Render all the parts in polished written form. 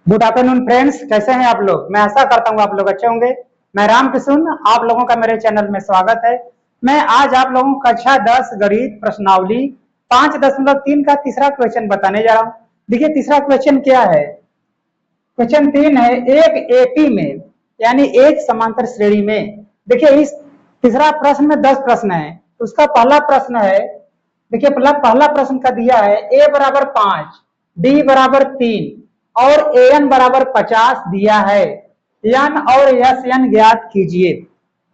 Good afternoon friends, कैसे हैं आप लोग। मैं आशा करता हूँ आप लोग अच्छे होंगे। मैं रामकृष्ण, आप लोगों का मेरे चैनल में स्वागत है। मैं आज आप लोगों को कक्षा 10 गणित प्रश्नावली 5.3 का तीसरा क्वेश्चन बताने जा रहा हूँ। देखिए तीसरा क्वेश्चन क्या है। क्वेश्चन 3 है, एक एपी में यानी एक समांतर श्रेणी में। देखिए इस तीसरा प्रश्न में 10 प्रश्न है। उसका पहला प्रश्न है, देखिए पहला प्रश्न का दिया है a बराबर 5, d बराबर 3 और an बराबर 50 दिया है। n और sn ज्ञात कीजिए।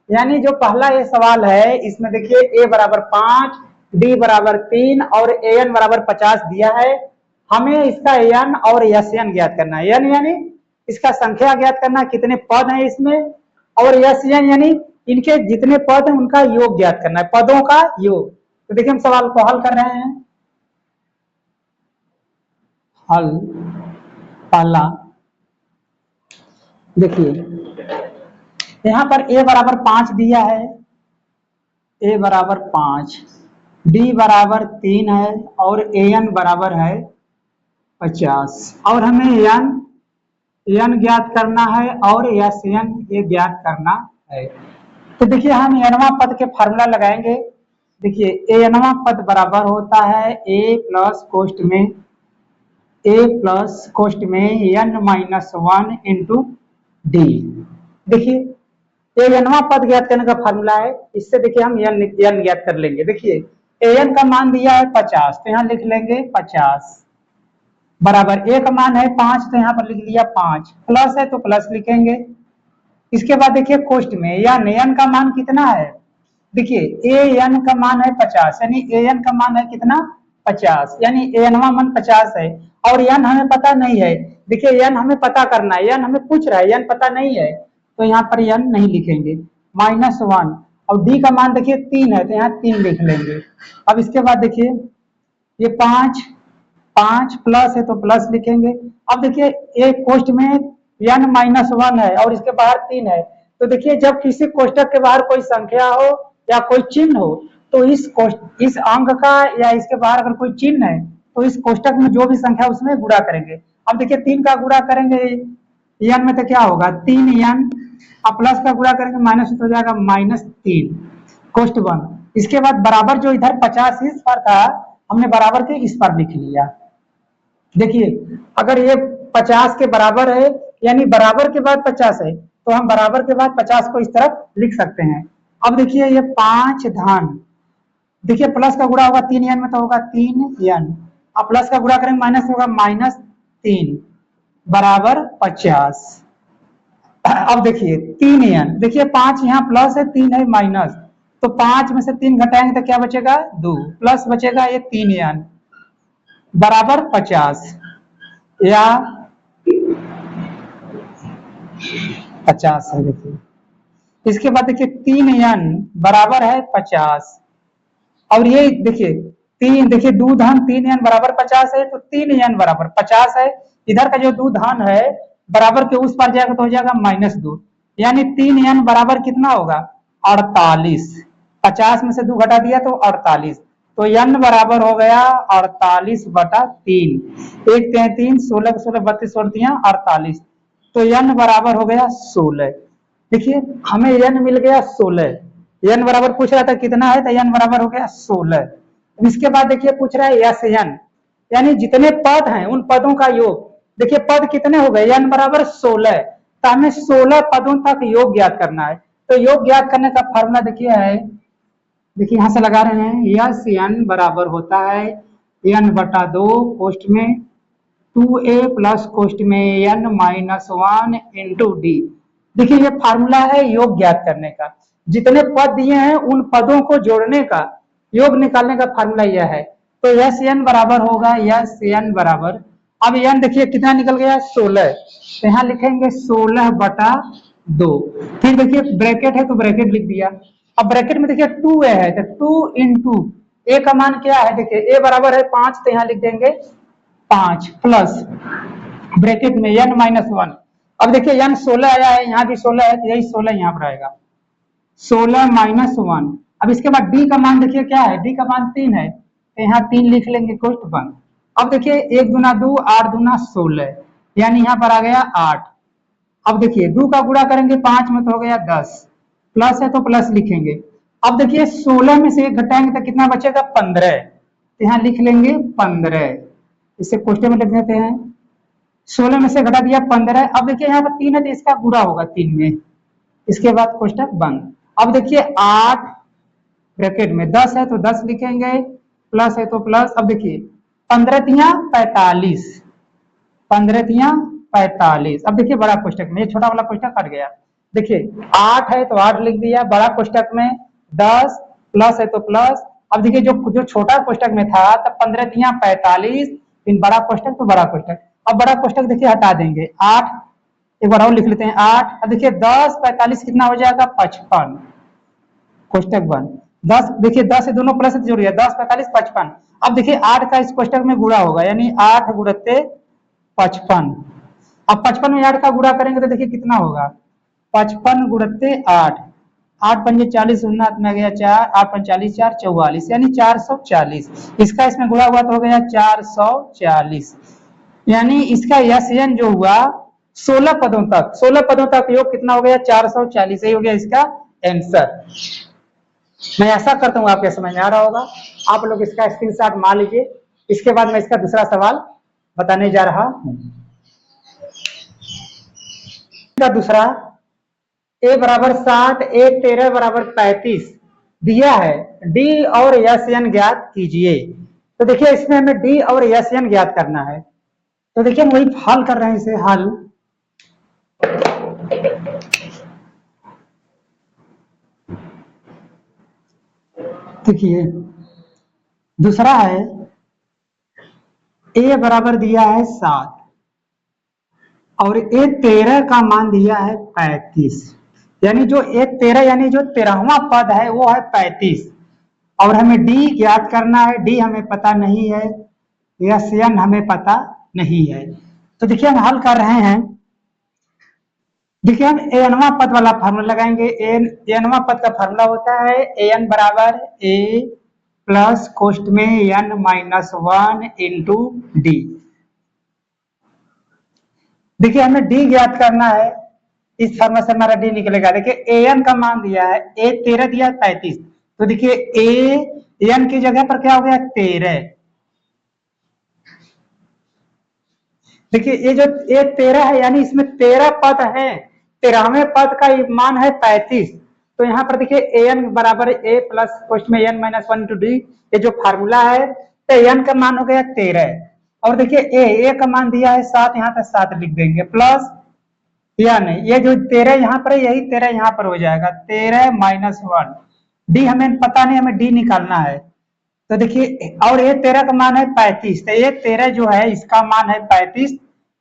यानी जो पहला ये सवाल है इसमें देखिए a बराबर 5, d बराबर 3 और an बराबर 50 दिया है। हमें इसका n और sn ज्ञात करना है। n यानी इसका संख्या ज्ञात करना, कितने पद हैं इसमें, और sn यानी इनके जितने पद हैं उनका योग ज्ञात करना है, पदों का योग। तो देखिए हम सवाल को हल कर रहे हैं। हल पहला, देखिए यहाँ पर a बराबर 5 दिया है, a बराबर 5, d बराबर 3 है और an बराबर है 50 और हमें n ज्ञात करना है और sn ये ज्ञात करना है। तो देखिए हम nवां पद के फार्मूला लगाएंगे। देखिए nवां पद बराबर होता है a प्लस कोष्ठ में n-1 इंटू डी। देखिए ये nवां पद ज्ञात करने का फार्मूला है। इससे देखिए हम n ज्ञात कर लेंगे। देखिए an का मान दिया है 50, तो यहाँ लिख लेंगे 50 बराबर a का मान है 5, तो यहाँ पर लिख लिया 5, प्लस है तो प्लस लिखेंगे। इसके बाद देखिए कोष्ठ में n का मान कितना है। देखिए an का मान है 50, यानी an का मान है कितना 50, यानी nवां मान 50 है और n हमें पता नहीं है। देखिए n हमें पता करना है, n हमें पूछ रहा है, n पता नहीं है तो यहाँ पर n नहीं लिखेंगे, -1 और d का मान देखिए 3 है तो यहाँ 3 लिख लेंगे। अब इसके बाद देखिए ये 5 प्लस है तो प्लस लिखेंगे। अब देखिए एक कोष्ठ में n-1 है और इसके बाहर 3 है, तो देखिए जब किसी कोष्ठक के बाहर कोई संख्या हो या कोई चिन्ह हो तो इस अंक का या इसके बाहर अगर कोई चिन्ह है तो इस कोष्ठक में जो भी संख्या उसमें गुणा करेंगे। अब देखिए 3 का गुणा करेंगे n में तो क्या होगा 3n, अब प्लस का गुणा करेंगे माइनस हो जाएगा -3 कोष्ठ बंद। इसके बाद बराबर जो इधर 50 इस पर था हमने बराबर के इस पर लिख लिया। देखिए अगर ये 50 के बराबर है यानी बराबर के बाद 50 है तो हम बराबर के बाद 50 को इस तरफ लिख सकते हैं। अब देखिए ये 5 धन, देखिए प्लस का गुणा होगा 3n में तो होगा 3n, अब प्लस का गुणा करेंगे माइनस होगा -3 बराबर 50। अब देखिए 3n, देखिए 5 यहाँ प्लस है 3 है माइनस, तो 5 में से 3 घटाएंगे तो क्या बचेगा 2, प्लस बचेगा ये 3n बराबर 50 या 50 है। देखिए इसके बाद देखिए 3n बराबर है 50 और ये देखिए 3, देखिए 2 धन 3n बराबर 50 है तो 3n बराबर 50 है। इधर का जो 2 धन है बराबर के उस पर जाएगा तो हो जाएगा -2, यानी 3n बराबर कितना होगा 48। 50 में से 2 घटा दिया तो 48, तो n बराबर हो गया 48/3। 1 3 16 16 32 और 48, तो n बराबर हो गया 16। देखिए हमें n मिल गया 16, n बराबर पूछ रहा था कितना है तो n बराबर हो गया 16। इसके बाद देखिए पूछ रहा है sn, यानी जितने पद हैं उन पदों का योग। देखिए पद कितने हो गए n बराबर 16, तो हमें 16 पदों तक योग ज्ञात करना है। तो योग ज्ञात करने का फॉर्मूला देखिए है, देखिए यहां से लगा रहे हैं यस n बराबर होता है n/2 कोष्ठ में 2a प्लस कोष्ठ में n-1 इंटू डी। देखिए ये फार्मूला है योग ज्ञात करने का, जितने पद दिए हैं उन पदों को जोड़ने का योग निकालने का फार्मूला यह है। तो यस n बराबर होगा यस n बराबर, अब n देखिए कितना निकल गया 16, तो यहाँ लिखेंगे 16/2, फिर देखिए ब्रैकेट है तो ब्रैकेट लिख दिया। अब ब्रैकेट में देखिए 2a है तो 2 इंटू a का मान क्या है, देखिए a बराबर है 5 तो यहाँ लिख देंगे 5 प्लस ब्रैकेट में n-1। अब देखिए n 16 आया है, यहाँ भी 16 है तो यही 16 यहाँ पर आएगा 16-1। अब इसके बाद d का मान देखिए क्या है, d का मान 3 है तो यहाँ 3 लिख लेंगे कोष्ठ बंद। अब देखिए 1 दूना 2, 8 दूना 16, यानी यहाँ पर आ गया 8। अब देखिए 2 का गुणा करेंगे 5 में तो हो गया 10, प्लस है तो प्लस लिखेंगे। अब देखिए 16 में से 1 घटाएंगे तो कितना बचेगा 15, तो यहाँ लिख लेंगे 15, इसे क्वेश्चन में लिख देते हैं। 16 में से घटा दिया 15। अब देखिए यहाँ पर 3 है तो इसका गुणा होगा 3 में, इसके बाद कोष्टक बंद। अब देखिए 8 ब्रैकेट में 10 है तो 10 लिखेंगे, प्लस है तो प्लस। अब देखिए 15 तिया 45, 15 तिया 45। अब देखिए बड़ा कोष्टक में, ये छोटा वाला कोष्टक हट गया। देखिए 8 है तो 8 लिख दिया बड़ा कोष्टक में, 10 प्लस है तो प्लस। अब देखिए जो छोटा कोष्टक में था तब 15 तिया 45, फिर बड़ा कोष्टक तो बड़ा कोष्टक। अब बड़ा कोष्टक देखिए हटा देंगे 8, एक बार और लिख लेते हैं 8। अब देखिए 10 45 कितना हो जाएगा 55, कोष्टक बंद। 10 देखिए 10 से दोनों प्लस से जोड़िए, 10 45 55। अब देखिए 8 का इस कोष्टक में गुणा होगा, यानी 8 गुणते 55। अब 55 में 8 का गुणा करेंगे तो देखिए कितना होगा 55 गुणते 8, 8 पंजे 40 शून्य में गया 4, 8 पंजे 40 4 44, यानी 440। इसका इसमें गुणा हुआ तो हो गया 440, यानी इसका यन जो हुआ 16 पदों तक, 16 पदों तक योग कितना हो गया 440, यही हो गया इसका आंसर। मैं ऐसा करता हूं आपके समझ में आ रहा होगा, आप लोग इसका स्क्रीनशॉट मार लीजिए। इसके बाद मैं इसका दूसरा सवाल बताने जा रहा हूं। दूसरा a बराबर 7 a 13 बराबर 35 दिया है, d और यन ज्ञात कीजिए। तो देखिए इसमें हमें d और यन ज्ञात करना है, तो देखिए हम वही हल कर रहे हैं, इसे हल। देखिए दूसरा है a बराबर दिया है 7 और a 13 का मान दिया है 35, यानी जो a 13 यानी जो 13वां पद है वो है 35, और हमें d ज्ञात करना है। d हमें पता नहीं है, यन हमें पता नहीं है। तो देखिए हम हल कर रहे हैं। देखिए हम एनवा पद वाला फार्मूला लगाएंगे। एनवा पद का फार्मूला होता है एन बराबर ए प्लस कोष्ट में एन माइनस 1 इंटू डी। देखिए हमें डी ज्ञात करना है, इस फार्मूला से हमारा डी निकलेगा। देखिए एन का मान दिया है, ए 13 दिया 35, तो देखिए ए एन की जगह पर क्या हो गया 13। देखिए ये जो ए 13 है यानी इसमें 13 पद है, 13वें पद का मान है 35, तो यहाँ पर देखिए एन बराबर ए प्लस कोष्ट में एन माइनस 1 इंटू डी, ये जो फार्मूला है, तो एन का मान हो गया 13। और देखिए ए का मान दिया है 7, यहाँ पे 7 लिख देंगे, प्लस या नहीं, ये जो 13 यहाँ पर है यही 13 यहाँ पर हो जाएगा, 13 माइनस 1। डी हमें पता नहीं, हमें डी निकालना है। तो देखिए और ये 13 का मान है 35, तो ये 13 जो है इसका मान है 35,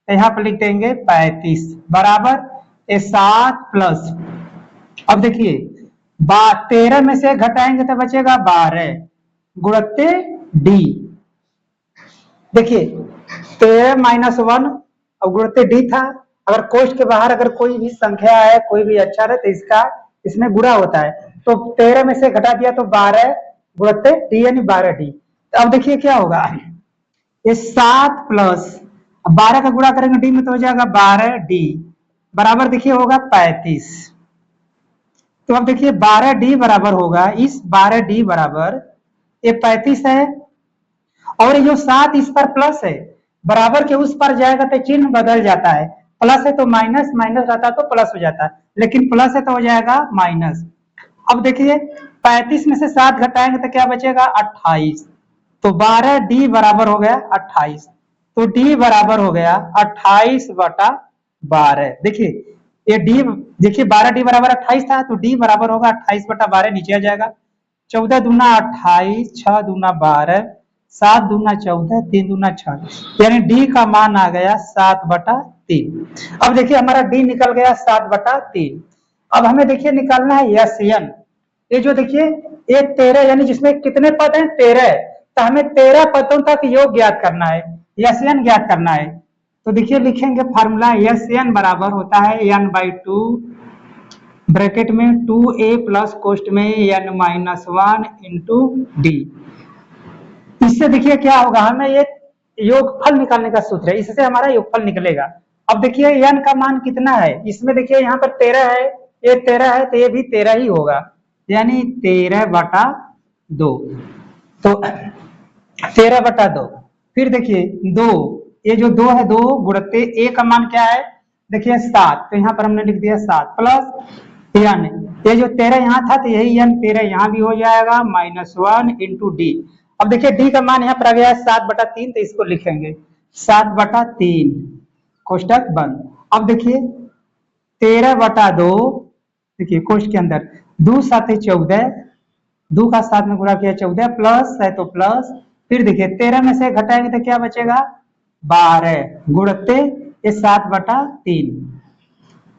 तो यहाँ पर लिख देंगे 35 बराबर ये 7 प्लस। अब देखिए 13 में से घटाएंगे तो बचेगा 12 गुणते डी। देखिए 13 माइनस 1 और गुणते डी था। अगर कोष्ठ के बाहर अगर कोई भी संख्या है, कोई भी अक्षर है, तो इसका इसमें गुणा होता है। तो 13 में से घटा दिया तो 12 गुणते डी यानी 12 डी। तो अब देखिए क्या होगा, ये 7 प्लस 12 का गुणा करेंगे डी में तो हो जाएगा 12 डी बराबर देखिए होगा 35। तो अब देखिए 12 डी बराबर होगा, इस 12 डी बराबर ये 35 है, और ये जो 7 इस पर प्लस है, बराबर के उस पर जाएगा तो चिन्ह बदल जाता है, प्लस है तो माइनस, माइनस रहता तो प्लस हो जाता, लेकिन प्लस है तो हो जाएगा माइनस। अब देखिए 35 में से 7 घटाएंगे तो क्या बचेगा 28, तो 12 डी बराबर हो गया 28, तो डी बराबर हो गया 28 बटा 12। देखिए ये डी, देखिए 12 डी बराबर 28 था, तो डी बराबर होगा 28 बटा 12, नीचे आ जाएगा। 14 दूना 28, 6 दूना 12, 7 दूना 14, 3 दूना 6, यानी डी का मान आ गया 7 बटा 3। अब देखिए हमारा डी निकल गया 7 बटा 3। अब हमें देखिए निकालना है यन। ये जो देखिए ये 13 यानी जिसमें कितने पद हैं 13, तो हमें 13 पदों तक योग ज्ञात करना है, यन ज्ञात करना है। तो देखिए लिखेंगे फार्मूला यन बराबर होता है n/2 ब्रैकेट में 2a प्लस कोष्ट में n माइनस 1 इंटू डी। इससे देखिए क्या होगा, हमें ये योगफल निकालने का सूत्र है, इससे हमारा योगफल निकलेगा। अब देखिए n का मान कितना है, इसमें देखिए यहाँ पर 13 है, ये 13 है तो ये भी 13 ही होगा, यानी 13/2। तो 13/2। फिर देखिए 2, ये जो 2 है 2 गुणित a का मान क्या है, देखिए 7, तो यहाँ पर हमने लिख दिया 7 प्लस n, ये जो 13 यहाँ था तो यही n 13 यहाँ भी हो जाएगा, -1 इंटू डी। अब देखिए डी का मान यहाँ पर आ गया है 7/3, तो इसको लिखेंगे 7/3 कोष्टक बंद। अब देखिए 13/2, देखिए कोष्ट के अंदर 2 7 14, 2 का 7 में गुणा किया 14 प्लस है तो प्लस, फिर देखिए 13 में से घटाएंगे तो क्या बचेगा 12 गुणते ये 7/3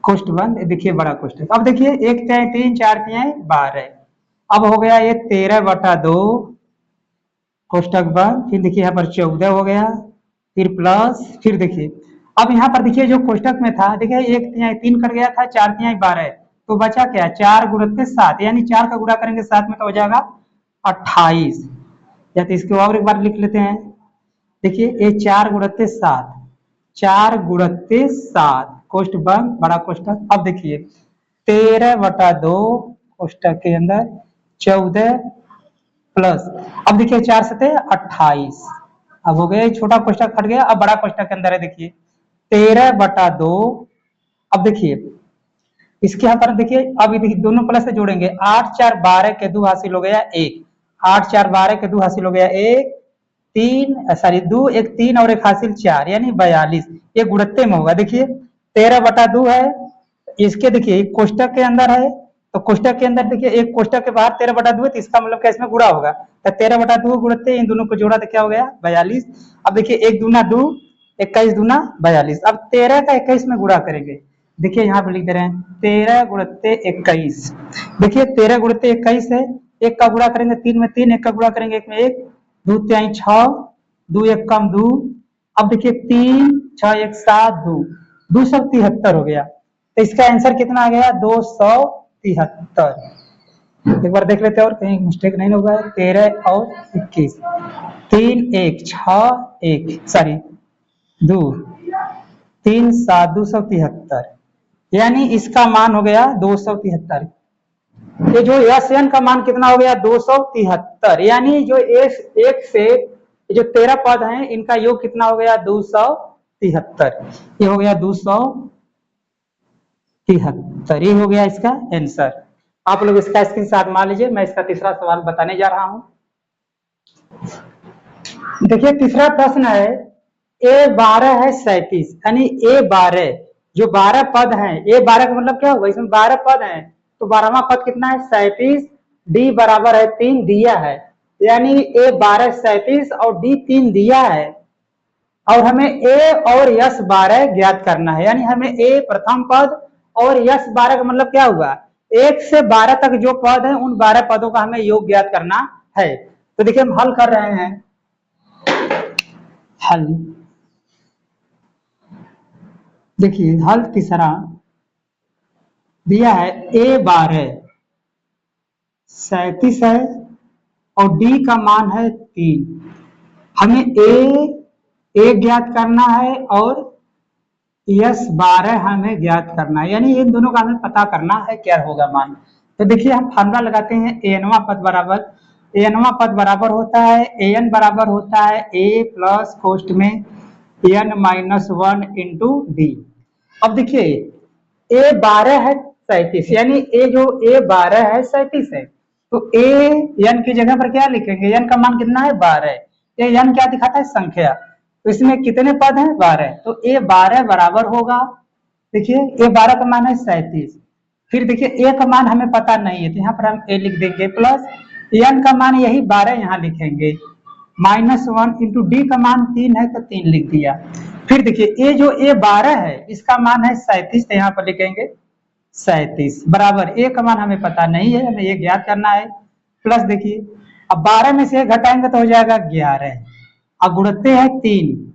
कोष्ट बंद। देखिए बड़ा कोष्टक। अब देखिए 1 3 3 4 3 12, अब हो गया ये 13/2 कोष्टक बंद। फिर देखिए यहाँ पर 14 हो गया, फिर प्लस, फिर देखिए अब यहाँ पर देखिए जो कोष्टक में था, देखिए 1 3 कट गया था, 4 3 12, तो बचा क्या 4 गुणित 7, यानी 4 का गुणा करेंगे 7 में तो हो जाएगा 28, या तो इसको और एक बार लिख लेते हैं। देखिए ये 4 गुणित 7, 4 गुणित 7 कोष्ट बंद बड़ा कोष्टक। अब देखिए 13/2 कोष्टक के अंदर 14 प्लस, अब देखिए 4 7 28, अब हो गया छोटा कोष्टक हट गया, अब बड़ा कोष्टक के अंदर है देखिए 13/2। अब देखिए इसके यहाँ पर देखिए, अब देखिए दोनों प्लस से जोड़ेंगे, 8 4 12 के 2 हासिल हो गया 1, 8 4 12 के 2 हासिल हो गया 1 3 सॉरी 2 1 3 और 1 हासिल 4, यानी 42, ये गुणत्ते में होगा। देखिए 13/2 है, इसके देखिए कोष्टक के अंदर है, तो कोष्टक के अंदर देखिए एक कोष्टक के बाहर 13/2 है, तो इसका मतलब क्या इसमें गुणा होगा, तो 13/2 गुणते इन दोनों को जोड़ा तो क्या हो गया 42। अब देखिए 1 दूना 2, 21 दूना 42, अब 13 का 21 में गुणा करेंगे, देखिए यहाँ पे लिख दे रहे हैं 13 गुणते 21, देखिए 13 गुणते 21 है, 1 का गुणा करेंगे 3 में 3, 1 का गुणा करेंगे 1 में 1, 2 3 6, 2 1 कम 2, अब देखिए 3 6 1 7 2, 273 हो गया, तो इसका आंसर कितना आ गया 273। एक बार देख लेते हैं और कहीं मिस्टेक नहीं होगा, 13 और 21, 3 1 6 1 सॉरी 2 3 7 273, यानी इसका मान हो गया 273। ये जो यस एन का मान कितना हो गया 273, यानी जो एक से जो 13 पद हैं इनका योग कितना हो गया 273, ये हो गया 273, ये हो गया इसका आंसर। आप लोग इसका स्क्रीनशॉट मार लीजिए, मैं इसका तीसरा सवाल बताने जा रहा हूं। देखिए तीसरा प्रश्न है, A12 है 37, यानी A12 जो 12 पद हैं, A12 का मतलब क्या होगा, इसमें 12 पद हैं, तो 12वां पद कितना है 37, D बराबर है 3 दिया है, यानी A12 37 और D 3 दिया है, और हमें A और यस 12 ज्ञात करना है, यानी हमें A प्रथम पद और यस 12 का मतलब क्या हुआ 1 से 12 तक जो पद है उन 12 पदों का हमें योग ज्ञात करना है। तो देखिए हम हल कर रहे हैं, हल देखिए हल तीसरा दिया है A12 37 है और D का मान है 3, हमें A ज्ञात करना है और यस 12 हमें ज्ञात करना है, यानी इन दोनों का हमें पता करना है क्या होगा मान। तो देखिए हम फार्मूला लगाते हैं, एनवा पद बराबर होता है an बराबर होता है a प्लस कोष्ट में n -1 इंटू डी। अब देखिए A12 है 37, यानी A जो A12 है 37 है, तो A n की जगह पर क्या लिखेंगे, n का मान कितना है 12, ये n क्या दिखाता है संख्या, तो इसमें कितने पद हैं 12, तो A12 बराबर होगा, देखिए A12 का मान है 37, फिर देखिए A का मान हमें पता नहीं है तो यहाँ पर हम A लिख देंगे, प्लस n का मान यही 12 यहाँ लिखेंगे, -1 इंटू डी का मान 3 है तो 3 लिख दिया। फिर देखिए ये जो A12 है इसका मान है 37, तो यहाँ पर लिखेंगे 37 बराबर A का मान हमें पता नहीं है, हमें ये ज्ञात करना है, प्लस देखिए अब 12 में से घटाएंगे तो हो जाएगा 11, अब गुणते हैं 3,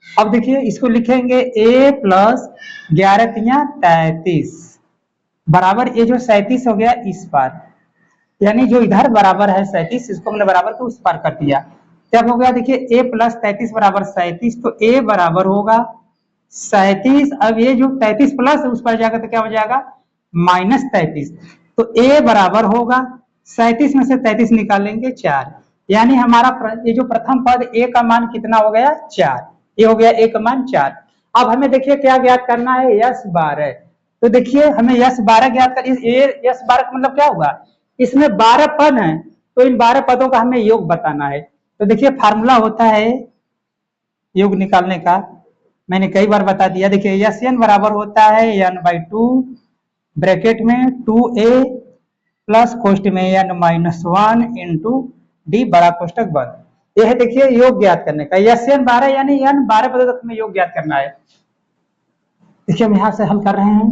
अब देखिए इसको लिखेंगे A प्लस 11 3 33 बराबर ये जो 37 हो गया इस पार, यानी जो इधर बराबर है 37 इसको हमने बराबर को उस पार कर दिया, तब हो गया देखिए A प्लस 33 बराबर 37, तो A बराबर होगा 37। अब ये जो 33 प्लस उस पर जाएगा तो क्या हो जाएगा -33। तो a बराबर होगा 37 में से 33 निकालेंगे 4, यानी हमारा ये जो प्रथम पद a का मान कितना हो गया 4, ये हो गया a का मान 4। अब हमें देखिए क्या ज्ञात करना है यश 12। तो देखिए हमें यश 12 ज्ञात कर, यश 12 का मतलब क्या होगा, इसमें 12 पद हैं तो इन 12 पदों का हमें योग बताना है। तो देखिए फार्मूला होता है योग निकालने का, मैंने कई बार बता दिया। देखिए यस एन बराबर होता है n/2 ब्रैकेट में 2a प्लस कोष्ट में n-1 इंटू डी बड़ा कोष्टक बंद। यह है देखिए योग ज्ञात करने का। यस एन 12 यानी n 12 पदों तक में योग ज्ञात करना है। देखिए हम यहां से हल कर रहे हैं।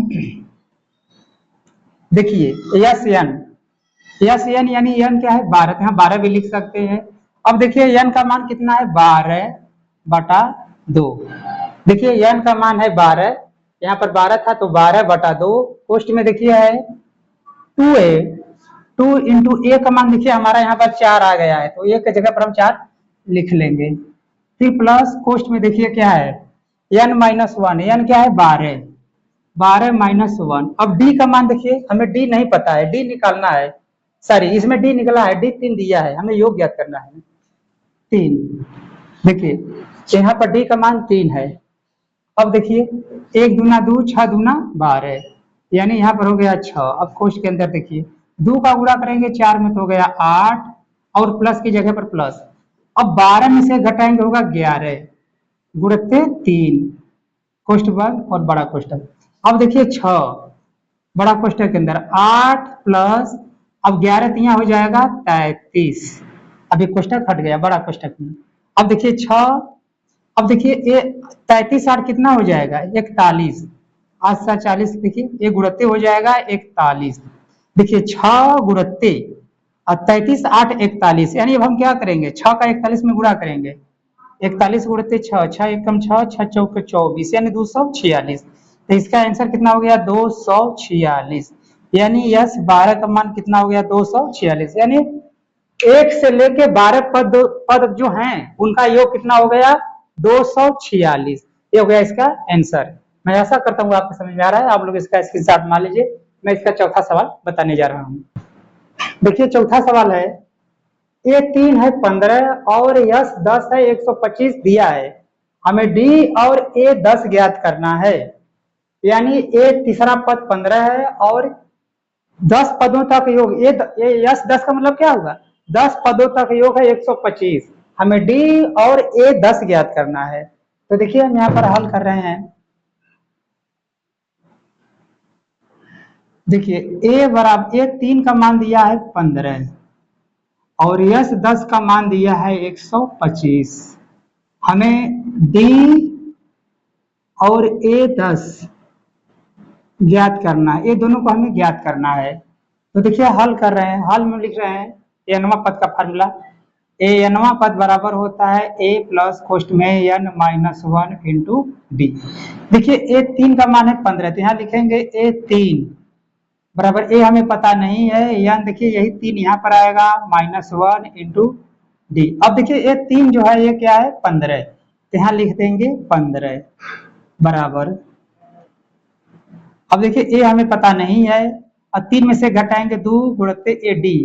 देखिए यस एन यानी n क्या है 12, यहाँ 12 भी लिख सकते हैं। अब देखिए n का मान कितना है 12/2। देखिए n का मान है 12, यहाँ पर 12 था तो 12/2 कोष्ट में देखिए है 2a, 2 इंटू ए का मान देखिए हमारा यहाँ पर 4 आ गया है तो 1 की जगह पर हम 4 लिख लेंगे। फिर प्लस कोष्ट में देखिए क्या है n-1, n क्या है 12, 12-1। अब d का मान देखिए हमें d नहीं पता है, d निकालना है, सॉरी इसमें d निकला है, d 3 दिया है, हमें योग ज्ञात करना है 3। देखिए यहाँ पर d का मान 3 है। अब देखिए 1 दूना 2, 6 दूना 12, यानी यहाँ पर हो गया 6। अब कोष्ट के अंदर देखिए 2 का गुणा करेंगे 4 में तो हो गया 8 और प्लस की जगह पर प्लस। अब 12 में से घटाएंगे होगा 11 गुणित 3 कोष्ट बंद और बड़ा कोष्टक। अब देखिए 6 बड़ा कोष्टक के अंदर 8 प्लस अब 11 तो यहाँ हो जाएगा 33। अभी कोष्टक हट गया बड़ा कोष्टक में। अब देखिए 6, अब देखिए ये 33 8 कितना हो जाएगा 41, 8 7 40, देखिए ये गुणत्ते हो जाएगा 41। देखिए 6 गुणत्ते और 33 8 41, यानी अब हम क्या करेंगे 6 का 41 में गुणा करेंगे, 41 गुणते 6, 6 एकम 6, 6 चौके 24 यानी 246। तो इसका आंसर कितना हो गया 246, यानी यस 12 का मान कितना हो गया 246, यानी 1 से लेके 12 पद जो हैं उनका योग कितना हो गया 246। ये हो गया इसका आंसर। मैं ऐसा करता हूँ आपको समझ में आ रहा है, आप लोग इसका स्क्रीनशॉट मान लीजिए। मैं इसका चौथा सवाल बताने जा रहा हूँ। देखिए चौथा सवाल है ए 3 है 15 और यस 10 है 125 दिया है, हमें डी और ए 10 ज्ञात करना है। यानी ए तीसरा पद 15 है और 10 पदों तक योग ये यस 10 का मतलब क्या होगा 10 पदों तक योग है 125, हमें डी और ए 10 ज्ञात करना है। तो देखिए हम यहाँ पर हल कर रहे हैं। देखिए ए बराबर ए 3 का मान दिया है 15 और यस 10 का मान दिया है 125, हमें डी और ए 10 ज्ञात करना है, ये दोनों को हमें ज्ञात करना है। तो देखिए हल कर रहे हैं, हल में लिख रहे हैं एनवा पद का फार्मूला। ए एनवा पद बराबर होता है ए प्लस कोष्ट में n-1 इंटू डी। देखिए ए 3 का मान है 15, तो यहाँ लिखेंगे ए 3 बराबर ए हमें पता नहीं है, यानी देखिए यही 3 यहाँ पर आएगा -1 इंटू डी। अब देखिए ये 3 जो है ये क्या है 15, तो यहाँ लिख देंगे 15 बराबर। अब देखिए ए हमें पता नहीं है और 3 में से घटाएंगे 2 गुणते ए डी।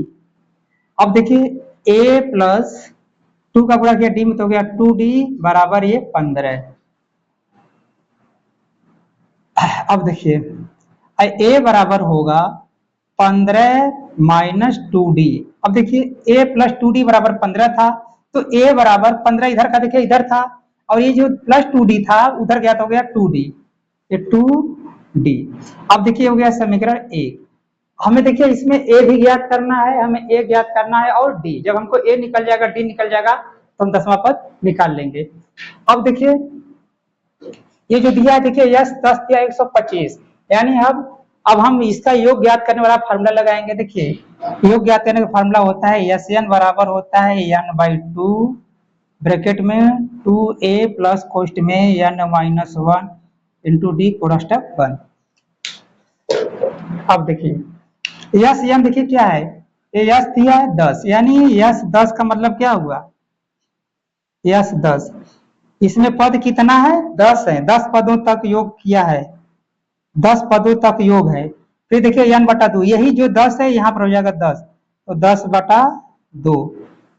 अब देखिए ए प्लस 2 का गुणा किया डी में तो हो गया 2d बराबर ये 15। अब देखिए ए बराबर होगा 15 माइनस 2d। अब देखिए ए प्लस 2d बराबर 15 था, तो ए बराबर 15 इधर का देखिए इधर था और ये जो प्लस 2d था उधर गया तो हो गया 2d, ये 2d। अब देखिए हो गया समीकरण 1। हमें देखिए इसमें ए भी ज्ञात करना है, हमें ए ज्ञात करना है और डी। जब हमको ए निकल जाएगा डी निकल जाएगा तो हम 10वां पद निकाल लेंगे। अब देखिए ये जो दिया है देखिए यस 10 दिया 125, यानी अब हम इसका योग ज्ञात करने वाला फार्मूला लगाएंगे। देखिए योग ज्ञात करने का फार्मूला होता है यस एन बराबर होता है n/2 ब्रैकेट में 2a प्लस कोष्ट में n-1 इंटू डी कोष्टक बंद। अब देखिए यस एन देखिए क्या है, ये यस दिया है 10, यानी यस 10 का मतलब क्या हुआ यस 10 इसमें पद कितना है? 10 है, 10 पदों तक योग किया है, 10 पदों तक योग है। फिर देखिए n बटा 2, यही जो 10 है यहाँ पर हो जाएगा 10, तो 10 बटा 2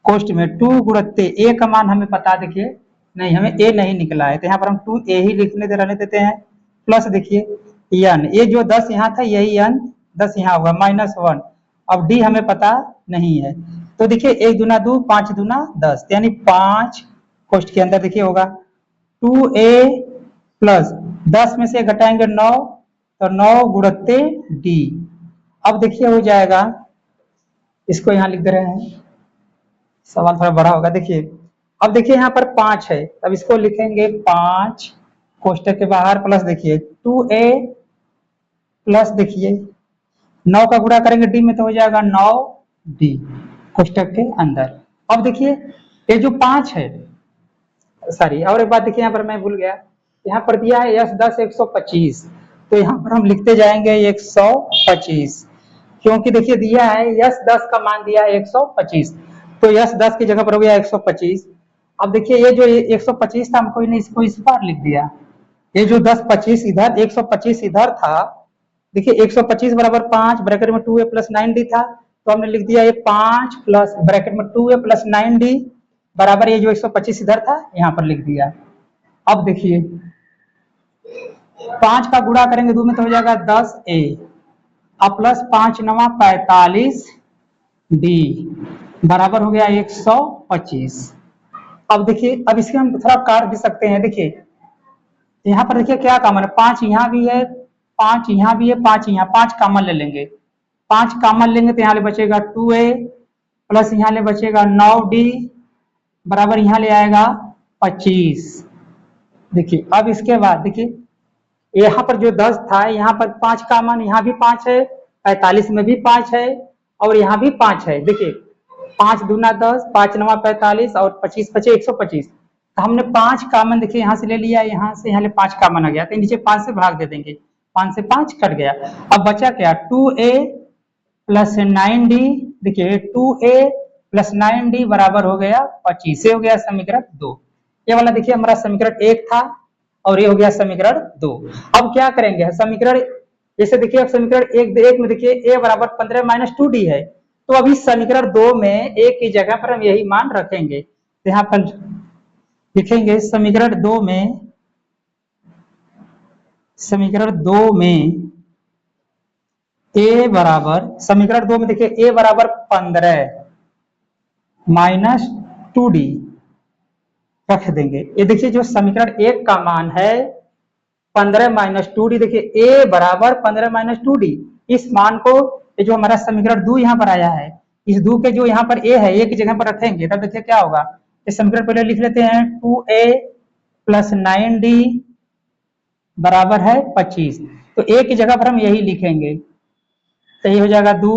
कोष्ट में 2 गुणत्ते a का मान हमें पता, देखिए नहीं हमें a नहीं निकला है तो यहाँ पर हम 2a ही लिखने दे रहने देते हैं, प्लस देखिए n, ये जो 10 यहाँ था यही n 10 यहाँ होगा -1। अब d हमें पता नहीं है तो देखिए 1 दूना 2, 5 दूना 10, यानी 5 कोष्ट के अंदर देखिए होगा 2a प्लस 10 में से घटाएंगे 9, तो 9 गुणत्ते d। अब देखिए हो जाएगा, इसको यहाँ लिख दे रहे हैं, सवाल थोड़ा बड़ा होगा। देखिए अब देखिए यहाँ पर 5 है, अब इसको लिखेंगे 5 कोष्टक के बाहर प्लस देखिए 2a प्लस देखिए 9 का गुणा करेंगे d में तो हो जाएगा 9d कोष्टक के अंदर। अब देखिए ये जो 5 है, सॉरी और एक बात देखिए यहाँ पर मैं भूल गया, यहाँ पर दिया है यश 10 125, तो यहाँ पर हम लिखते जाएंगे 125, क्योंकि देखिए दिया है यश 10 का मान दिया है 125, तो यश 10 की जगह पर हो गया 125। अब देखिए ये जो 125 था हमको इसको इस बार लिख दिया, ये जो 10 25 इधर 125 इधर था, देखिए 125 बराबर 5 ब्रैकेट में 2a प्लस 9d था, तो हमने लिख दिया ये 5 प्लस ब्रैकेट में 2a प्लस 9d बराबर ये जो 125 इधर था यहाँ पर लिख दिया। अब देखिए 5 का गुणा करेंगे 2 में तो हो जाएगा 10a, अब प्लस 5 9 45 d बराबर हो गया 125। अब देखिए अब इसके हम थोड़ा काट भी सकते हैं, देखिए यहाँ पर देखिए क्या कॉमन है, 5 यहाँ भी है, 5 यहाँ भी है, 5 यहाँ, 5 कॉमन ले लेंगे, 5 कॉमन लेंगे तो यहाँ ले बचेगा 2a प्लस यहाँ ले बचेगा 9d बराबर यहाँ ले आएगा 25। देखिए अब इसके बाद देखिए यहाँ पर जो 10 था यहाँ पर 5 कॉमन, यहाँ भी 5 है, 45 में भी 5 है और यहाँ भी 5 है। देखिए 5 दूना 10, 5 9 45 और 25 बचे 125, तो हमने 5 कॉमन देखिए यहाँ से ले लिया, यहाँ से यहाँ ले 5 कॉमन आ गया, तो नीचे 5 से भाग दे देंगे, 5 से 5 कट गया। अब बचा क्या 2a प्लस 9d, देखिए 2a प्लस 9d बराबर हो गया 25, से हो गया समीकरण 2। ये वाला देखिए हमारा समीकरण 1 था और ये हो गया समीकरण 2। अब क्या करेंगे समीकरण, जैसे देखिए समीकरण 1 में देखिए a बराबर 15 माइनस 2d है, तो अभी समीकरण 2 में a की जगह पर हम यही मान रखेंगे, तो यहाँ पर लिखेंगे समीकरण 2 में, समीकरण 2 में a बराबर, समीकरण 2 में देखिए a बराबर 15 माइनस 2d रख देंगे। ये देखिए जो समीकरण 1 का मान है 15 माइनस 2d, देखिए a बराबर 15 माइनस 2d, इस मान को ये जो हमारा समीकरण 2 यहाँ पर आया है, इस 2 के जो यहाँ पर a है, a की जगह पर रखेंगे, तब देखिए क्या होगा, इस समीकरण पहले लिख लेते हैं 2a प्लस 9d बराबर है 25, तो a की जगह पर हम यही लिखेंगे, तो ये हो जाएगा 2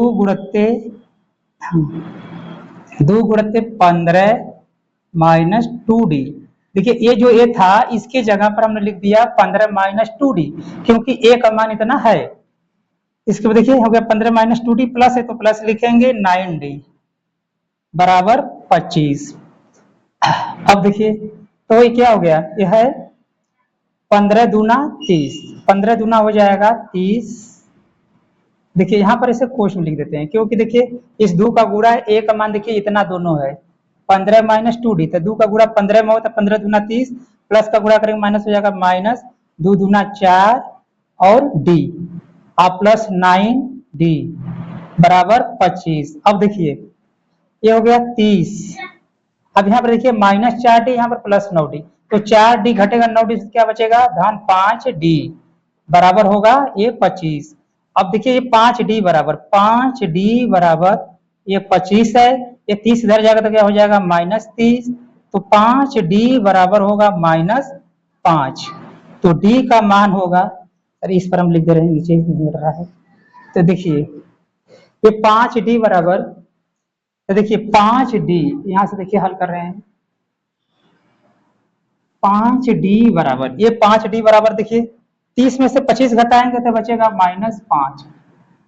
गुणत्ते 15 माइनस 2d। देखिए ये जो a था इसके जगह पर हमने लिख दिया 15 माइनस 2d, क्योंकि a का मान इतना है। इसके बाद देखिए हो गया 15 माइनस 2d, प्लस है तो प्लस लिखेंगे 9d बराबर 25। अब देखिए तो ये क्या हो गया, यह है 15 दूना 30, 15 दूना हो जाएगा 30। देखिए यहाँ पर इसे कोश में लिख देते हैं, क्योंकि देखिए इस 2 का गुणा है, a का मान देखिए इतना दोनों है 15 माइनस 2d, तो 2 का गुणा 15 में होता है 15 दूना 30, प्लस का गुणा करेंगे माइनस हो जाएगा माइनस 2 दूना 4 और d, आप प्लस 9d बराबर 25। अब देखिए ये हो गया 30, अब यहाँ पर देखिए माइनस 4d यहाँ पर प्लस 9d, तो 4d घटेगा 9d से क्या बचेगा धन 5d बराबर होगा ये 25। अब देखिए ये 5d बराबर ये 25 है, ये 30 इधर जाएगा तो क्या हो जाएगा माइनस 30, तो 5d बराबर होगा -5, तो d का मान होगा, अरे इस पर हम लिख दे रहे हैं, नीचे नहीं रहा है, तो देखिए ये 5d बराबर, तो देखिए 5d यहां से देखिए हल कर रहे हैं, 5d बराबर, ये 5d बराबर देखिए 30 में से 25 घटाएंगे तो बचेगा -5,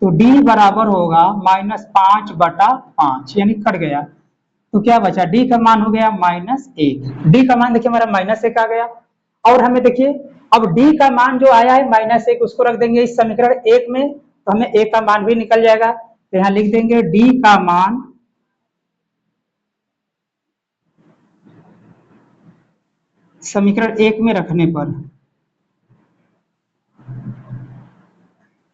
तो d बराबर होगा -5 बटा 5, यानी कट गया, तो क्या बचा, डी का मान हो गया -1। डी का मान देखिए हमारा -1 आ गया। और हमें देखिए अब डी का मान जो आया है -1 उसको रख देंगे इस समीकरण 1 में, तो हमें ए का मान भी निकल जाएगा। तो यहाँ लिख देंगे डी का मान समीकरण 1 में रखने पर,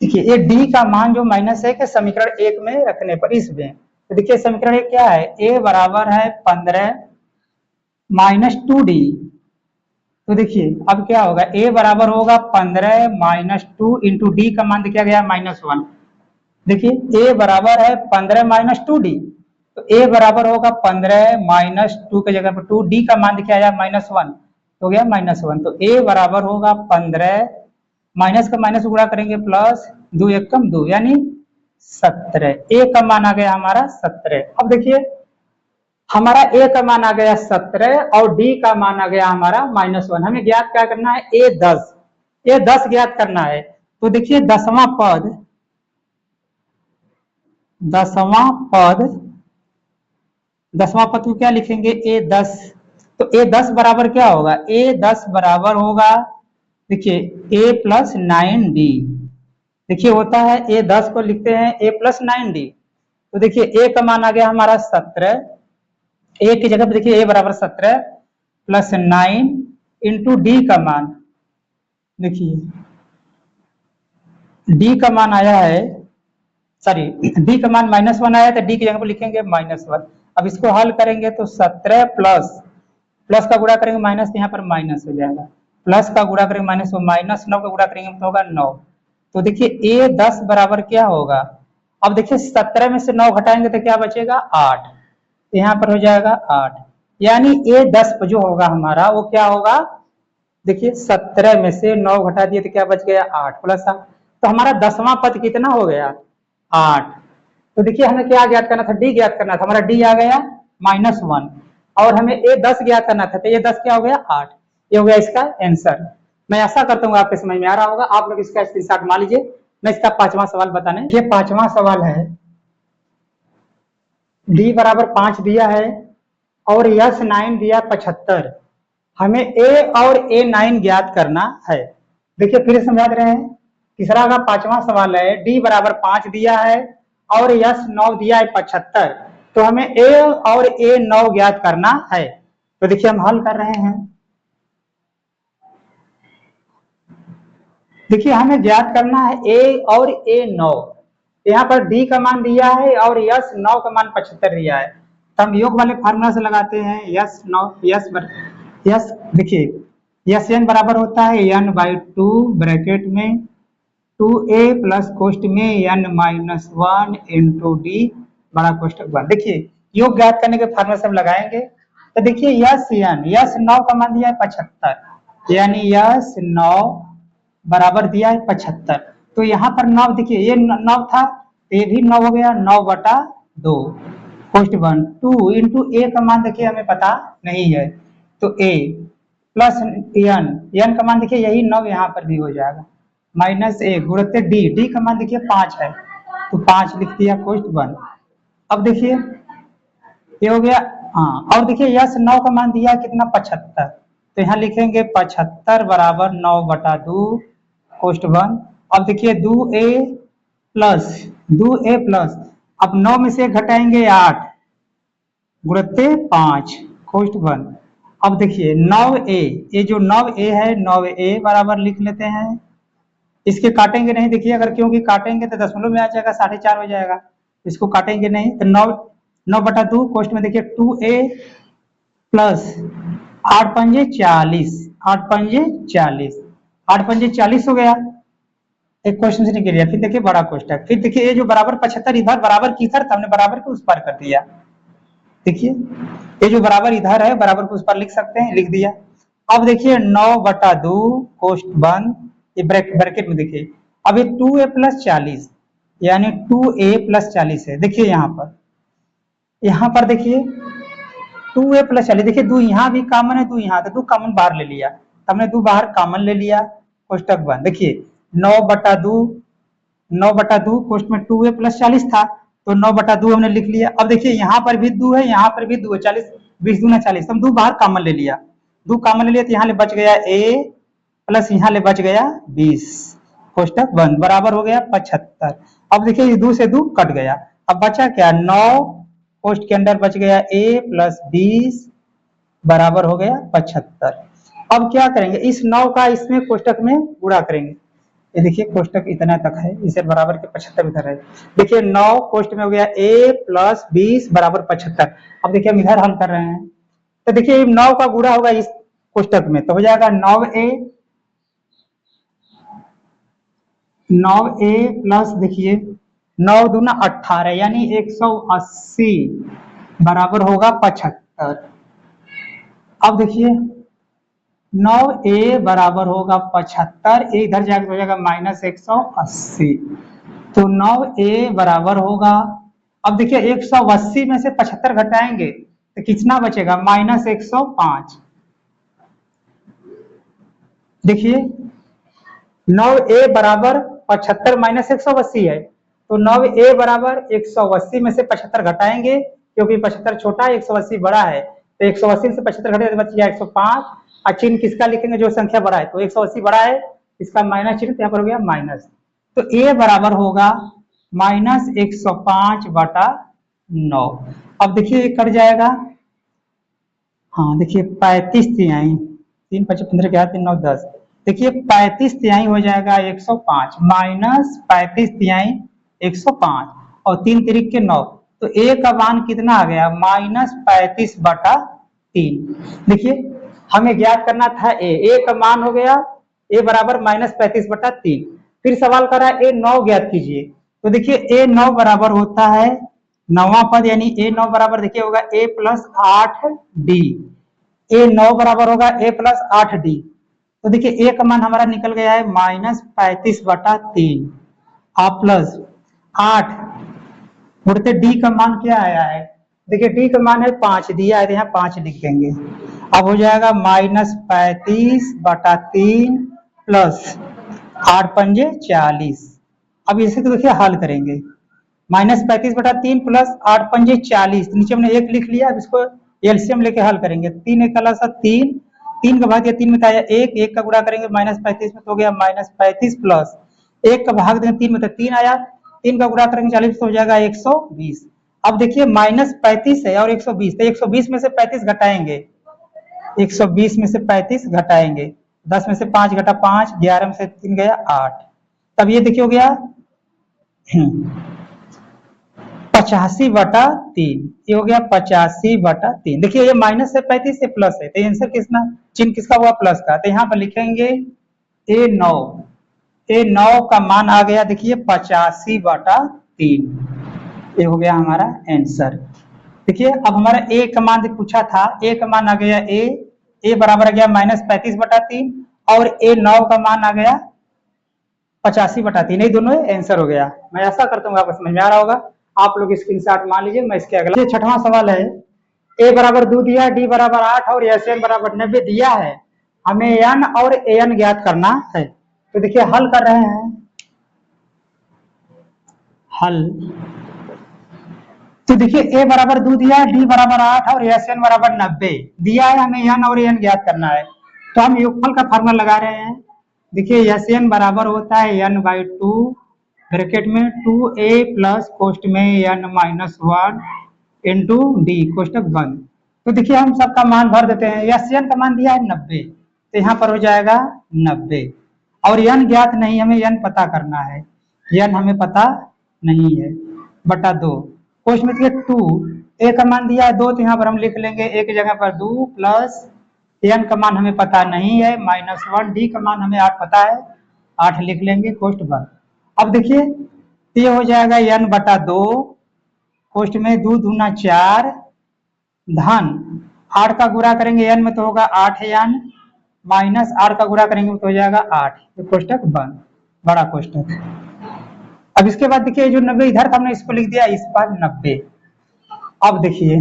देखिए ये डी का मान जो -1 है समीकरण 1 में रखने पर इसमें, तो देखिए समीकरण 1 क्या है, a बराबर है 15 - 2d। तो देखिए अब क्या होगा, a बराबर होगा 15 - 2 इंटू डी का मान दिया गया -1। देखिए a बराबर है 15 - 2d, तो a बराबर होगा 15 - 2 की जगह पर 2, d का मान दिया गया -1 हो गया -1। तो a बराबर होगा 15 माइनस का माइनस गुणा करेंगे प्लस 2 एकम 2 यानी 17। a का मान आ गया हमारा 17। अब देखिए हमारा a का मान आ गया 17 और d का मान आ गया हमारा -1। हमें ज्ञात क्या करना है, a10 ज्ञात करना है। तो देखिए दसवां पद को क्या लिखेंगे, a10। तो a10 बराबर क्या होगा, a10 बराबर होगा देखिए a + 9d। देखिए होता है a10 को लिखते हैं a + 9d। तो देखिए a का मान आ गया हमारा 17, a की जगह पे देखिए a बराबर 17 + 9 इंटू डी का मान, देखिए डी का मान आया है, सॉरी डी का मान -1 आया तो डी की जगह पर लिखेंगे -1। अब इसको हल करेंगे तो 17 प्लस का गुणा करेंगे माइनस, यहाँ पर माइनस हो जाएगा, प्लस का गुणा करेंगे माइनस, -9 का गुणा करेंगे तो होगा 9। तो देखिए a10 बराबर क्या होगा, अब देखिए 17 में से 9 घटाएंगे तो क्या बचेगा 8, यहाँ पर हो जाएगा 8, यानी a10 जो होगा हमारा वो क्या होगा, देखिए 17 में से 9 घटा दिए तो क्या बच गया 8 प्लस 8। तो हमारा 10वां पद कितना हो गया 8। तो देखिए हमें क्या ज्ञात करना था, डी ज्ञात करना था, हमारा डी आ गया -1 और हमें a10 ज्ञात करना था, तो a10 क्या हो गया 8। ये हो गया इसका आंसर। मैं आशा करता हूँ आपके समझ में आ रहा होगा। आप लोग इसका स्क्रीनशॉट मान लीजिए। मैं इसका 5वां सवाल बताने, ये 5वां सवाल है, d बराबर 5 दिया है और यस 9 दिया 75। हमें a और a9 ज्ञात करना है। देखिए फिर समझा दे रहे हैं, तीसरा का 5वां सवाल है, d बराबर 5 दिया है और यस 9 दिया है 75, तो हमें a और a9 ज्ञात करना है। तो देखिए हम हल कर रहे हैं। देखिए हमें ज्ञात करना है a और a9। यहाँ पर d का मान दिया है और यस 9 का मान 75 दिया है, तो हम योग वाले फार्मूला से लगाते हैं, यस 9 यस देखिए यस n बराबर होता है n/2 ब्रैकेट में 2a प्लस कोष्ट में n-1 इंटू डी बड़ा कोष्टक 1। देखिए योग ज्ञात करने के फार्मूला से हम लगाएंगे। तो देखिए यस 9 का मान दिया है 75, यानी यस 9 बराबर दिया है 75। तो यहाँ पर 9 देखिए ये 9 था, ये भी 9 हो गया, 9/2 कोष्ट 1 2 इंटू ए का मान देखिए हमें पता नहीं है, तो a प्लस n का मान देखिए यही 9 यहाँ पर भी हो जाएगा, -a गुणित डी का मान देखिए 5 है, तो 5 लिख दिया कोष्ट 1। अब देखिए ये हो गया, हाँ और देखिए यस 9 का मान दिया कितना 75, तो यहाँ लिखेंगे 75 बराबर 9/2 कोष्ट 1। अब देखिए 2a प्लस अब 9 में से घटाएंगे 8 गुणित 5 कोष्ट 1। अब देखिए 9a, ये जो 9a है 9a बराबर लिख लेते हैं, इसके काटेंगे नहीं देखिए, अगर क्योंकि काटेंगे तो दशमलव में आ जाएगा 4.5 हो जाएगा, इसको काटेंगे नहीं तो 9/2 कोष्ट में देखिए 2a प्लस 8 पंजे 40, 8 पंजे 40, 8 पंजे 40 हो गया, एक क्वेश्चन से निकल गया। फिर देखिए बड़ा कोष्टक, फिर देखिए ये जो बराबर 75 इधर बराबर की इधर था, हमने बराबर को उस पार कर दिया। देखिए ये जो बराबर इधर है बराबर को उस पार लिख सकते हैं, लिख दिया। अब देखिए 9/2 कोष्ट 1, ये ब्रैकेट में देखिए, अब ये 2a प्लस 40 यानी 2a प्लस 40 है। देखिए यहाँ पर देखिए 2a प्लस 40, देखिए 2 यहाँ भी कॉमन है, 2 यहाँ, तो 2 कॉमन बाहर ले लिया, तो हमने 2 बाहर कॉमन ले लिया कोष्टक 1। देखिए 9/2 कोष्ट में 2a प्लस 40 था, तो 9/2 हमने लिख लिया। अब देखिए यहाँ पर भी 2 है, यहाँ पर भी 2 है, 40 20 दूना 40, हम 2 बाहर कॉमन ले लिया, 2 कॉमन ले लिया तो यहाँ ले बच गया a प्लस यहाँ ले बच गया 20, कोष्टक बंद, बराबर हो गया 75। अब देखिए ये 2 से 2 कट गया, अब बचा क्या 9, कोष्ट के अंदर बच गया a प्लस 20 बराबर हो गया 75। अब क्या करेंगे, इस 9 का इसमें कोष्टक में गुणा करेंगे। ये देखिए कोष्टक इतना तक है, इसे बराबर के 75 इधर है। देखिए 9 कोष्ट में हो गया a प्लस 20 बराबर 75। अब देखिए हम इधर हल कर रहे हैं, तो देखिए 9 का गुणा होगा इस कोष्टक में, तो हो जाएगा 9a प्लस देखिए 9 दूना 18 यानी 180 बराबर होगा 75। अब देखिए 9a बराबर होगा 75, ए इधर जाकर हो जाएगा माइनस 180, तो 9a बराबर होगा, अब देखिए 180 में से 75 घटाएंगे तो कितना बचेगा माइनस 105। देखिए 9a बराबर 75 माइनस 180 है, तो 9a बराबर 180 में से 75 घटाएंगे, क्योंकि 75 छोटा है 180 बड़ा है, तो 180 से 75 घटे तो बच गया 105, और चिन्ह किसका लिखेंगे जो संख्या बड़ा है, तो 180 बड़ा है, इसका माइनस चिन्ह यहाँ पर हो गया माइनस, तो a बराबर होगा माइनस 105/9। अब देखिए कट जाएगा, हाँ देखिए 35 तिहाई, 3 5 15 के हाथ 9 10, देखिए 35 तिहाई हो जाएगा 105 माइनस 35 तिहाई 105 और 3 तिरिक के 9, तो a का मान कितना आ गया माइनस 35/3। देखिए हमें ज्ञात करना था a का मान हो गया a बराबर माइनस 35/3। फिर सवाल कर रहा है a 9 ज्ञात कीजिए, तो देखिए a 9 बराबर होता है 9वां पद, यानी a 9 बराबर देखिए होगा a प्लस 8d, a 9 बराबर होगा a प्लस 8d, तो देखिए a का मान हमारा निकल गया है माइनस 35/3 और प्लस 8 उड़ते d का मान क्या आया है, देखिए d का मान है 5 दिया है, यहाँ 5 लिख देंगे। अब हो जाएगा माइनस 35/3 प्लस 8 पंजे 40। अब इसे तो देखिए हल करेंगे, माइनस 35/3 प्लस 8 पंजे 40, नीचे हमने 1 लिख लिया, अब इसको एलसीएम लेके हल करेंगे, 3 1 3, 3 का भाग दिया 3 में था 1, 1 का गुणा करेंगे माइनस 35 में तो हो गया माइनस 35 प्लस 1 का भाग देंगे 3 में तो 3 आया, 3 का गुणा करेंगे 40 तो हो जाएगा 120। अब देखिए माइनस 35 है और 120, तो 120 में से 35 घटाएंगे, 120 में से 35 घटाएंगे, 10 में से 5 घटा 5, 11 में से 3 गया 8, तब ये देखिए हो गया 85/3, ये हो गया 85/3। देखिए ये माइनस है 35 से प्लस है, तो आंसर किसना चिन्ह किसका हुआ प्लस का, तो यहाँ पर लिखेंगे a9 का मान आ गया देखिए 85/3, ये हो गया हमारा आंसर। देखिए अब हमारा a का मान पूछा था, a का मान आ गया a बराबर आ गया माइनस 35/3 और a9 का मान आ गया 85/3, ये दोनों आंसर हो गया। मैं ऐसा करता हूँ आपको समझ में आ रहा होगा, आप लोग स्क्रीनशॉट मान लीजिए, मैं इसके अगला 6वां सवाल है, a बराबर 2 दिया, d बराबर 8 और sn बराबर 90 दिया है, हमें n और an ज्ञात करना है। तो देखिए हल कर रहे हैं, हल, तो देखिए a बराबर 2 दिया, d बराबर 8 और sn बराबर 90 दिया है, हमें n और an ज्ञात करना है, तो हम योगफल का फार्मूला लगा रहे हैं। देखिए sn बराबर होता है n/2 ब्रैकेट में 2a प्लस कोष्ट में n माइनस 1 इंटू डी कोष्टक बंद। तो देखिए हम सबका मान भर देते हैं, sn का मान दिया है 90, तो यहाँ पर हो जाएगा 90 और n ज्ञात नहीं, हमें n पता करना है, n हमें पता नहीं है, बटा 2 कोष्ट में 2, a का मान दिया है 2, तो यहाँ पर हम लिख लेंगे a की जगह पर 2 प्लस n का मान हमें पता नहीं है माइनस 1, d का मान हमें 8 पता है, 8 लिख लेंगे कोष्ट बंद। अब देखिए ये हो जाएगा n/2 कोष्ट में 2 दूना 4 धन 8 का गुणा करेंगे n में तो होगा 8n माइनस 8 का गुणा करेंगे तो हो जाएगा 8, तो कोष्टक बंद, बड़ा कोष्टक। अब इसके बाद देखिए जो 90 इधर था हमने इसको लिख दिया इस पर 90। अब देखिए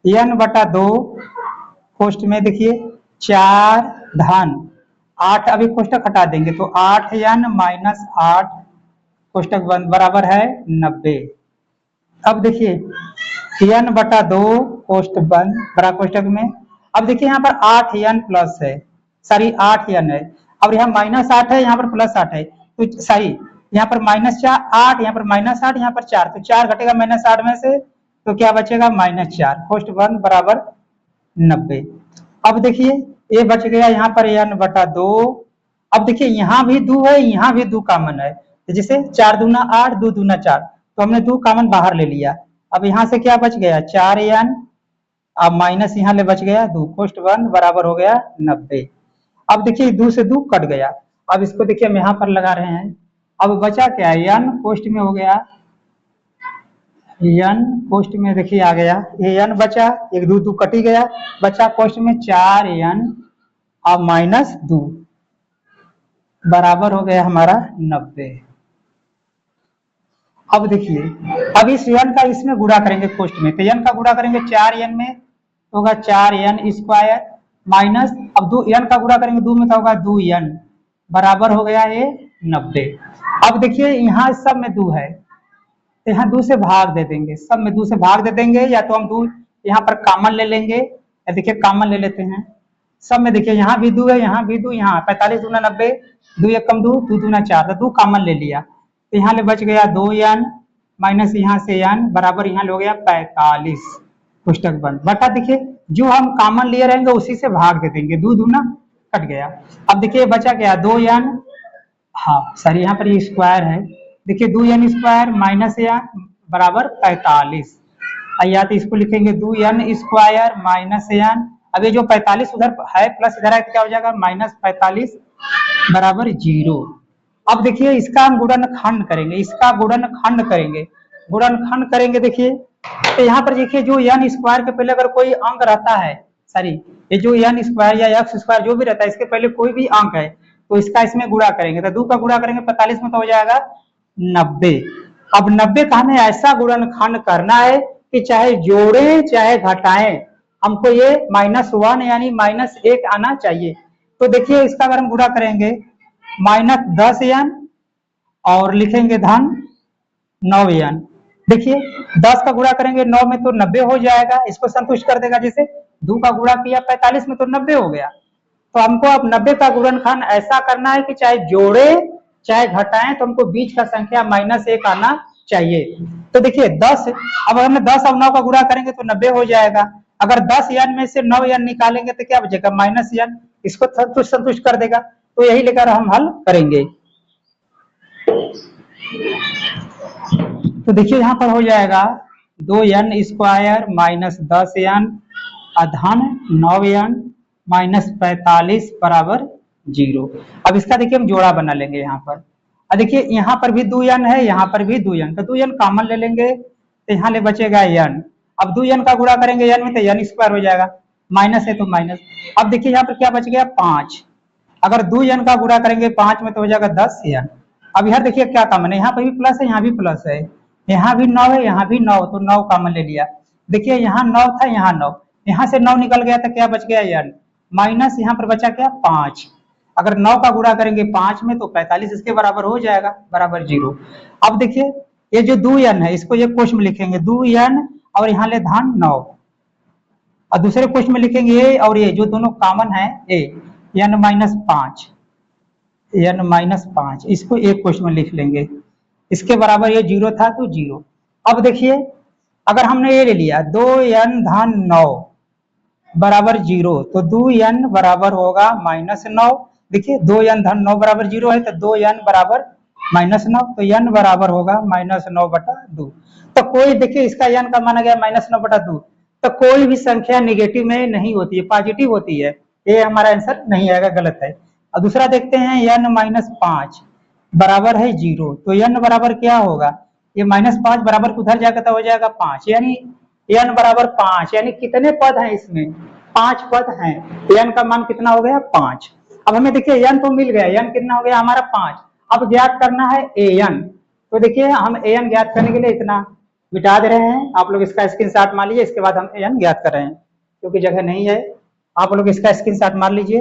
n/2 कोष्ट में देखिए 4 धन 8, अभी कोष्टक हटा देंगे तो 8n माइनस 8 कोष्टक बंद बराबर है 90। अब देखिए n बटा 2 कोष्ठ बंद बड़ा कोष्ठक में। अब देखिए यहाँ पर 8n प्लस है, सॉरी 8n है, और यहाँ -8 है, यहाँ पर +8 है, तो सॉरी यहाँ पर -8, यहाँ पर -8, यहाँ पर 4, तो 4 घटेगा -8 में से, तो क्या बचेगा -4, कोष्ठ बंद बराबर 90। अब देखिए ये बच गया यहाँ पर n बटा 2। अब देखिए यहाँ भी 2 है, यहाँ भी 2 कॉमन है, तो जैसे 4 दूना 8, 2 दूना 4, तो हमने 2 कॉमन बाहर ले लिया। अब यहाँ से क्या बच गया 4n, अब माइनस यहाँ ले बच गया 2, कोष्ठ बंद बराबर हो गया 90। अब देखिए 2 से 2 कट गया। अब इसको देखिए हम यहाँ पर लगा रहे हैं। अब बचा क्या n कोष्ठ में हो गया, n कोष्ठ में देखिए आ गया, ये n बचा, एक 2 2 कट ही गया, बचा कोष्ठ में 4n अब -2 बराबर हो गया हमारा 90। अब देखिए अब इस n का इसमें गुणा करेंगे कोष्ठ में, तो n का गुणा करेंगे 4n में तो होगा 4n स्क्वायर माइनस, अब 2n का गुणा करेंगे 2 में तो होगा 2n बराबर हो गया ये 90। अब देखिए यहाँ सब में 2 है, तो यहाँ 2 से भाग दे देंगे, सब में 2 से भाग दे देंगे, या तो हम 2 यहाँ पर कॉमन ले लेंगे, या देखिए कॉमन ले लेते हैं। सब में देखिए यहाँ भी 2 है, यहाँ भी 2, यहाँ 45 दूना 90, 2 एक कम 2, 2 दूना 4, तो 2 कॉमन ले लिया, तो यहाँ ले बच गया 2n माइनस यहाँ से n बराबर यहाँ हो गया 45, पुस्तक बंद बटा। देखिए जो हम कॉमन लिए रहेंगे उसी से भाग दे देंगे, 2 दूना कट गया। अब देखिए बचा क्या 2n, हाँ सॉरी यहाँ पर ये स्क्वायर है, देखिए 2n स्क्वायर माइनस n बराबर 45, या तो इसको लिखेंगे 2n स्क्वायर माइनस n, अब ये जो 45 उधर है प्लस इधर है तो क्या हो जाएगा -45 बराबर 0। अब देखिए इसका हम गुणनखंड करेंगे, इसका गुणनखंड करेंगे, गुणनखंड करेंगे देखिए, तो यहाँ पर देखिए जो n स्क्वायर के पहले अगर कोई अंक रहता है, सॉरी ये जो n स्क्वायर या x स्क्वायर जो भी रहता है इसके पहले कोई भी अंक है तो इसका इसमें गुणा करेंगे, तो 2 का गुणा करेंगे 45 में तो हो जाएगा 90। अब 90 का हमें ऐसा गुणनखंड करना है कि चाहे जोड़े चाहे घटाएं हमको ये -1 यानी -1 आना चाहिए। तो देखिए इसका अगर हम गुणा करेंगे -10n और लिखेंगे धन 9n, देखिए 10 का गुणा करेंगे 9 में तो 90 हो जाएगा, इसको संतुष्ट कर देगा, जैसे 2 का गुणा किया 45 में तो 90 हो गया। तो हमको अब 90 का गुणनखंड ऐसा करना है कि चाहे जोड़े चाहे घटाएं तो हमको बीच का संख्या -1 आना चाहिए। तो देखिए 10, अब हमने 10 और 9 का गुणा करेंगे तो 90 हो जाएगा, अगर 10n में से 9n निकालेंगे तो क्या बचेगा -n, इसको संतुष्ट कर देगा, तो यही लेकर हम हल करेंगे। तो देखिए यहाँ पर हो जाएगा 2n square minus 10n अधन 9n minus 45 बराबर 0। अब इसका देखिए हम जोड़ा बना लेंगे यहाँ पर, अब देखिए यहाँ पर भी 2n है, यहाँ पर भी 2n, तो 2n कॉमन ले लेंगे तो यहाँ ले बचेगा n, अब 2n का गुणा करेंगे n में तो n स्क्वायर हो जाएगा, माइनस है तो माइनस। अब देखिए यहाँ पर क्या बच गया 5, अगर 2n का गुणा करेंगे 5 में तो हो जाएगा 10n। अब यहाँ देखिए क्या कॉमन है, यहाँ पर भी प्लस है यहाँ भी प्लस है, यहाँ भी 9 है यहाँ भी 9, तो 9 कॉमन ले लिया, देखिए यहाँ 9 था यहाँ 9, यहाँ से 9 निकल गया तो क्या बच गया n, माइनस यहाँ पर बचा क्या 5, अगर 9 का गुणा करेंगे 5 में तो 45 इसके बराबर हो जाएगा बराबर 0। अब देखिए ये जो 2n है इसको ये कोष्ठ में लिखेंगे 2n और यहाँ ले धन 9, और दूसरे कोष्ठ में लिखेंगे ये और ये जो दोनों कॉमन है ए n-5, n-5 इसको एक कोष्ठ में लिख लेंगे, इसके बराबर ये 0 था तो 0। अब देखिए अगर हमने ये ले लिया 2n धन 9 बराबर 0, तो 2n बराबर होगा -9, देखिए 2n धन 9 बराबर 0 है तो 2n बराबर -9, तो n बराबर होगा -9/2। तो कोई देखिए इसका n का माना गया -9/2, तो कोई भी संख्या निगेटिव में नहीं होती है, पॉजिटिव होती है, ये हमारा आंसर नहीं आएगा, गलत है। और दूसरा देखते हैं n-5 बराबर है 0, तो n बराबर क्या होगा, ये -5 बराबर उधर जाकर तो हो जाएगा 5, यानी n बराबर 5, यानी कितने पद हैं इसमें 5 पद हैं, n का मान कितना हो गया 5। अब हमें देखिए n तो मिल गया, n कितना हो गया हमारा 5, अब ज्ञात करना है an, तो देखिए हम an ज्ञात करने के लिए इतना मिटा दे रहे हैं, आप लोग इसका स्क्रीनशॉट मार लीजिए, इसके बाद हम an ज्ञात कर रहे हैं क्योंकि जगह नहीं है, आप लोग इसका स्क्रीनशॉट मार लीजिए।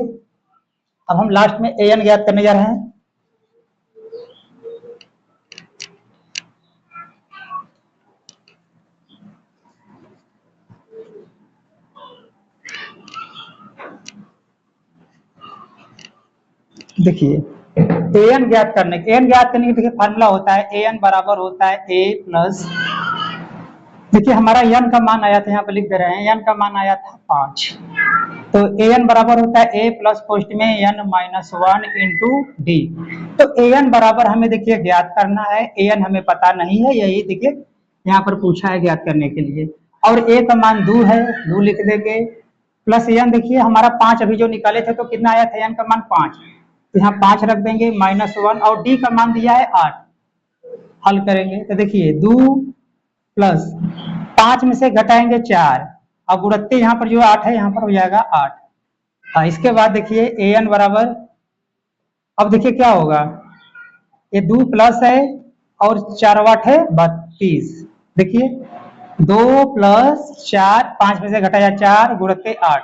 अब हम लास्ट में an ज्ञात करने जा रहे हैं। देखिए an ज्ञात करने के देखिए फार्मूला होता है an बराबर होता है a प्लस, देखिए हमारा n का मान आया था, यहाँ पे लिख दे रहे हैं n का मान आया था 5, तो an बराबर होता है a प्लस पोस्ट में n माइनस 1 इंटू डी। तो an बराबर हमें देखिए ज्ञात करना है, an हमें पता नहीं है, यही देखिए यहाँ पर पूछा है ज्ञात करने के लिए। और a का मान 2 है, 2 लिख देंगे, प्लस n देखिए हमारा 5 अभी जो निकाले थे तो कितना आया था, n का मान 5, तो यहाँ 5 रख देंगे माइनस 1, और d का मान दिया है 8, हल करेंगे तो देखिए 2 प्लस 5 में से घटाएंगे 4, और गुणत्ते यहाँ पर जो 8 है यहाँ पर हो जाएगा 8। हाँ, इसके बाद देखिए an बराबर, अब देखिए क्या होगा, ये 2 प्लस है और 4 वाट है 32, देखिए 2 प्लस 4, 5 में से घटाया 4 गुणत्ते 8,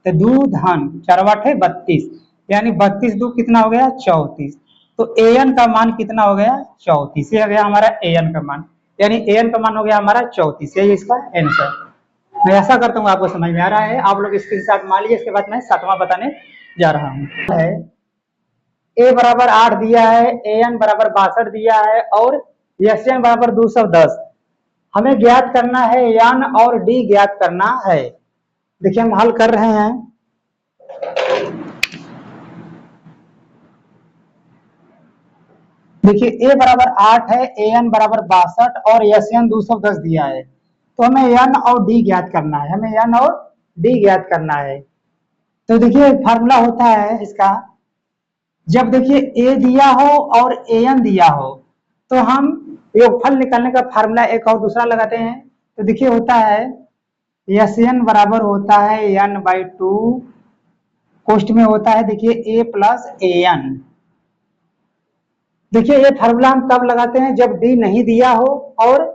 तो 2 धन 4 वाट है 32, यानी 32 2 कितना हो गया 34, तो an का मान कितना हो गया 34, ये हो गया हमारा an का मान, यानी an का मान हो गया हमारा 34, यही इसका आंसर। मैं ऐसा करता हूँ, आपको समझ में आ रहा है, आप लोग स्क्रीनशॉट मान लीजिए, इसके बाद मैं 7वां बताने जा रहा हूँ। a बराबर 8 दिया है, an बराबर 62 दिया है, और sn बराबर 210, हमें ज्ञात करना है n और d ज्ञात करना है। देखिए हम हल कर रहे हैं, देखिए a बराबर 8 है, an बराबर 62 और sn 210 दिया है, तो हमें n और d ज्ञात करना है, हमें n और d ज्ञात करना है। तो देखिए फार्मूला होता है इसका, जब देखिए a दिया हो और an दिया हो तो हम योगफल निकालने का फार्मूला एक और दूसरा लगाते हैं। तो देखिए होता है sn बराबर होता है n/2, कोष्ठ में होता है देखिए a प्लस an। देखिए ये फार्मूला हम कब लगाते हैं, जब d नहीं दिया हो और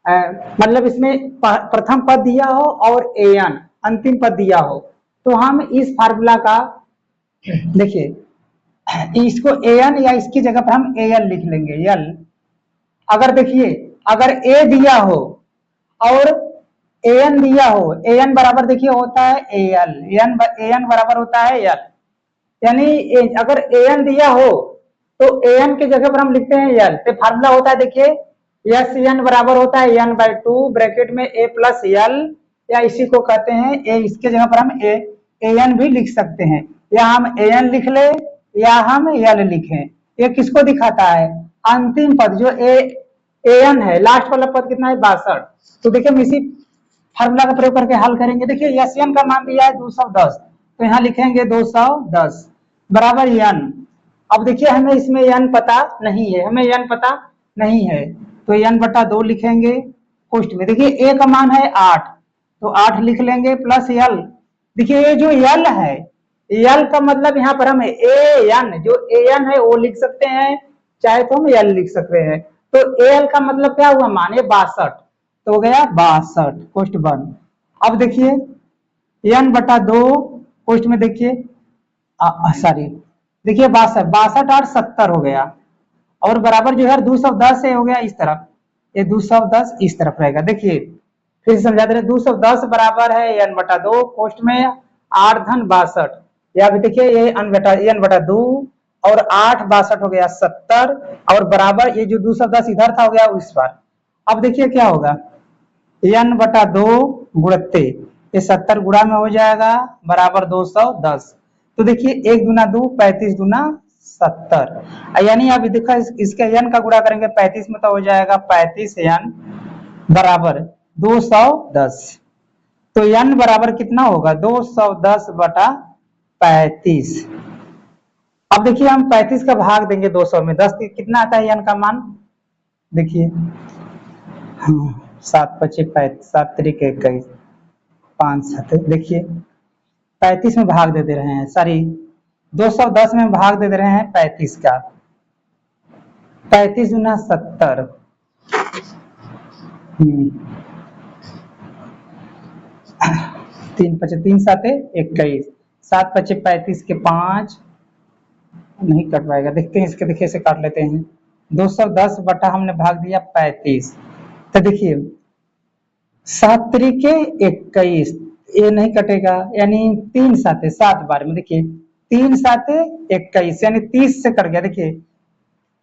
मतलब इसमें प्रथम पद दिया हो और an अंतिम पद दिया हो, तो हम इस फार्मूला का देखिए इसको an या इसकी जगह पर हम al लिख लेंगे, l। अगर देखिए अगर a दिया हो और an दिया हो, an बराबर देखिए होता है al, an बराबर होता है l, यानी अगर an दिया हो तो an की जगह पर हम लिखते हैं l, तो फार्मूला होता है देखिए sn बराबर होता है n/2 ब्रैकेट में a प्लस l, या इसी को कहते हैं a, इसके जगह पर हम an भी लिख सकते हैं, या हम an लिख ले या हम l लिखें। ये किसको दिखाता है, अंतिम पद जो an है, लास्ट वाला पद कितना है 62, तो देखिए हम इसी फार्मूला का प्रयोग करके हल करेंगे। देखिए sn का मान दिया है 210, तो यहाँ लिखेंगे 210 बराबर n। अब देखिए हमें इसमें n पता नहीं है, हमें n पता नहीं है, तो n/2 लिखेंगे कोष्ठ में। देखिए a का मान है 8, तो 8 लिख लेंगे प्लस l। देखिए ये जो l है, l का मतलब यहाँ पर हम an, जो an है वो लिख सकते हैं, चाहे तो हम l लिख सकते हैं, तो al का मतलब क्या हुआ, मान 62, तो हो गया 62 कोष्ठ बंद। अब देखिए n/2 कोष्ठ में देखिए सॉरी देखिए 62 और 70 हो गया, और बराबर जो है 210 से हो गया इस तरफ, ये 210 इस तरफ रहेगा। देखिए फिर समझा दे रहे, 210 बराबर है n/2 कोष्ठ में 8 धन 62, या भी देखिए ये n/2 और 8 62 हो गया 70, और बराबर ये जो 210 इधर था हो गया उस पर। अब देखिए क्या होगा, n/2 गुणत्ते ये 70 गुणा में हो जाएगा बराबर 210, तो देखिए 1 दूना 2, 35 दूना 70, यानी अभी देखा इसके n का गुणा करेंगे 35 में तो हो जाएगा 35n बराबर 210, तो n बराबर कितना होगा 210 बटा 35। अब देखिए हम 35 का भाग देंगे 200 में, 10 कितना आता है n का मान, देखिए 7 × 5 7 × 21 5 7, देखिए 35 में भाग दे रहे हैं, सॉरी 210 में भाग दे रहे हैं 35 का, 35 गुना 70, 3 × 5 3 7 21, 7 × 5 35 के 5 नहीं कट पाएगा, देखते हैं इसके, देखिए से काट लेते हैं, 210 बटा हमने भाग दिया 35, तो देखिए 7 × 21 ये नहीं कटेगा, यानी 3 7 7 बार में देखिए 3 साते 21 यानी 30 से कट गया। देखिए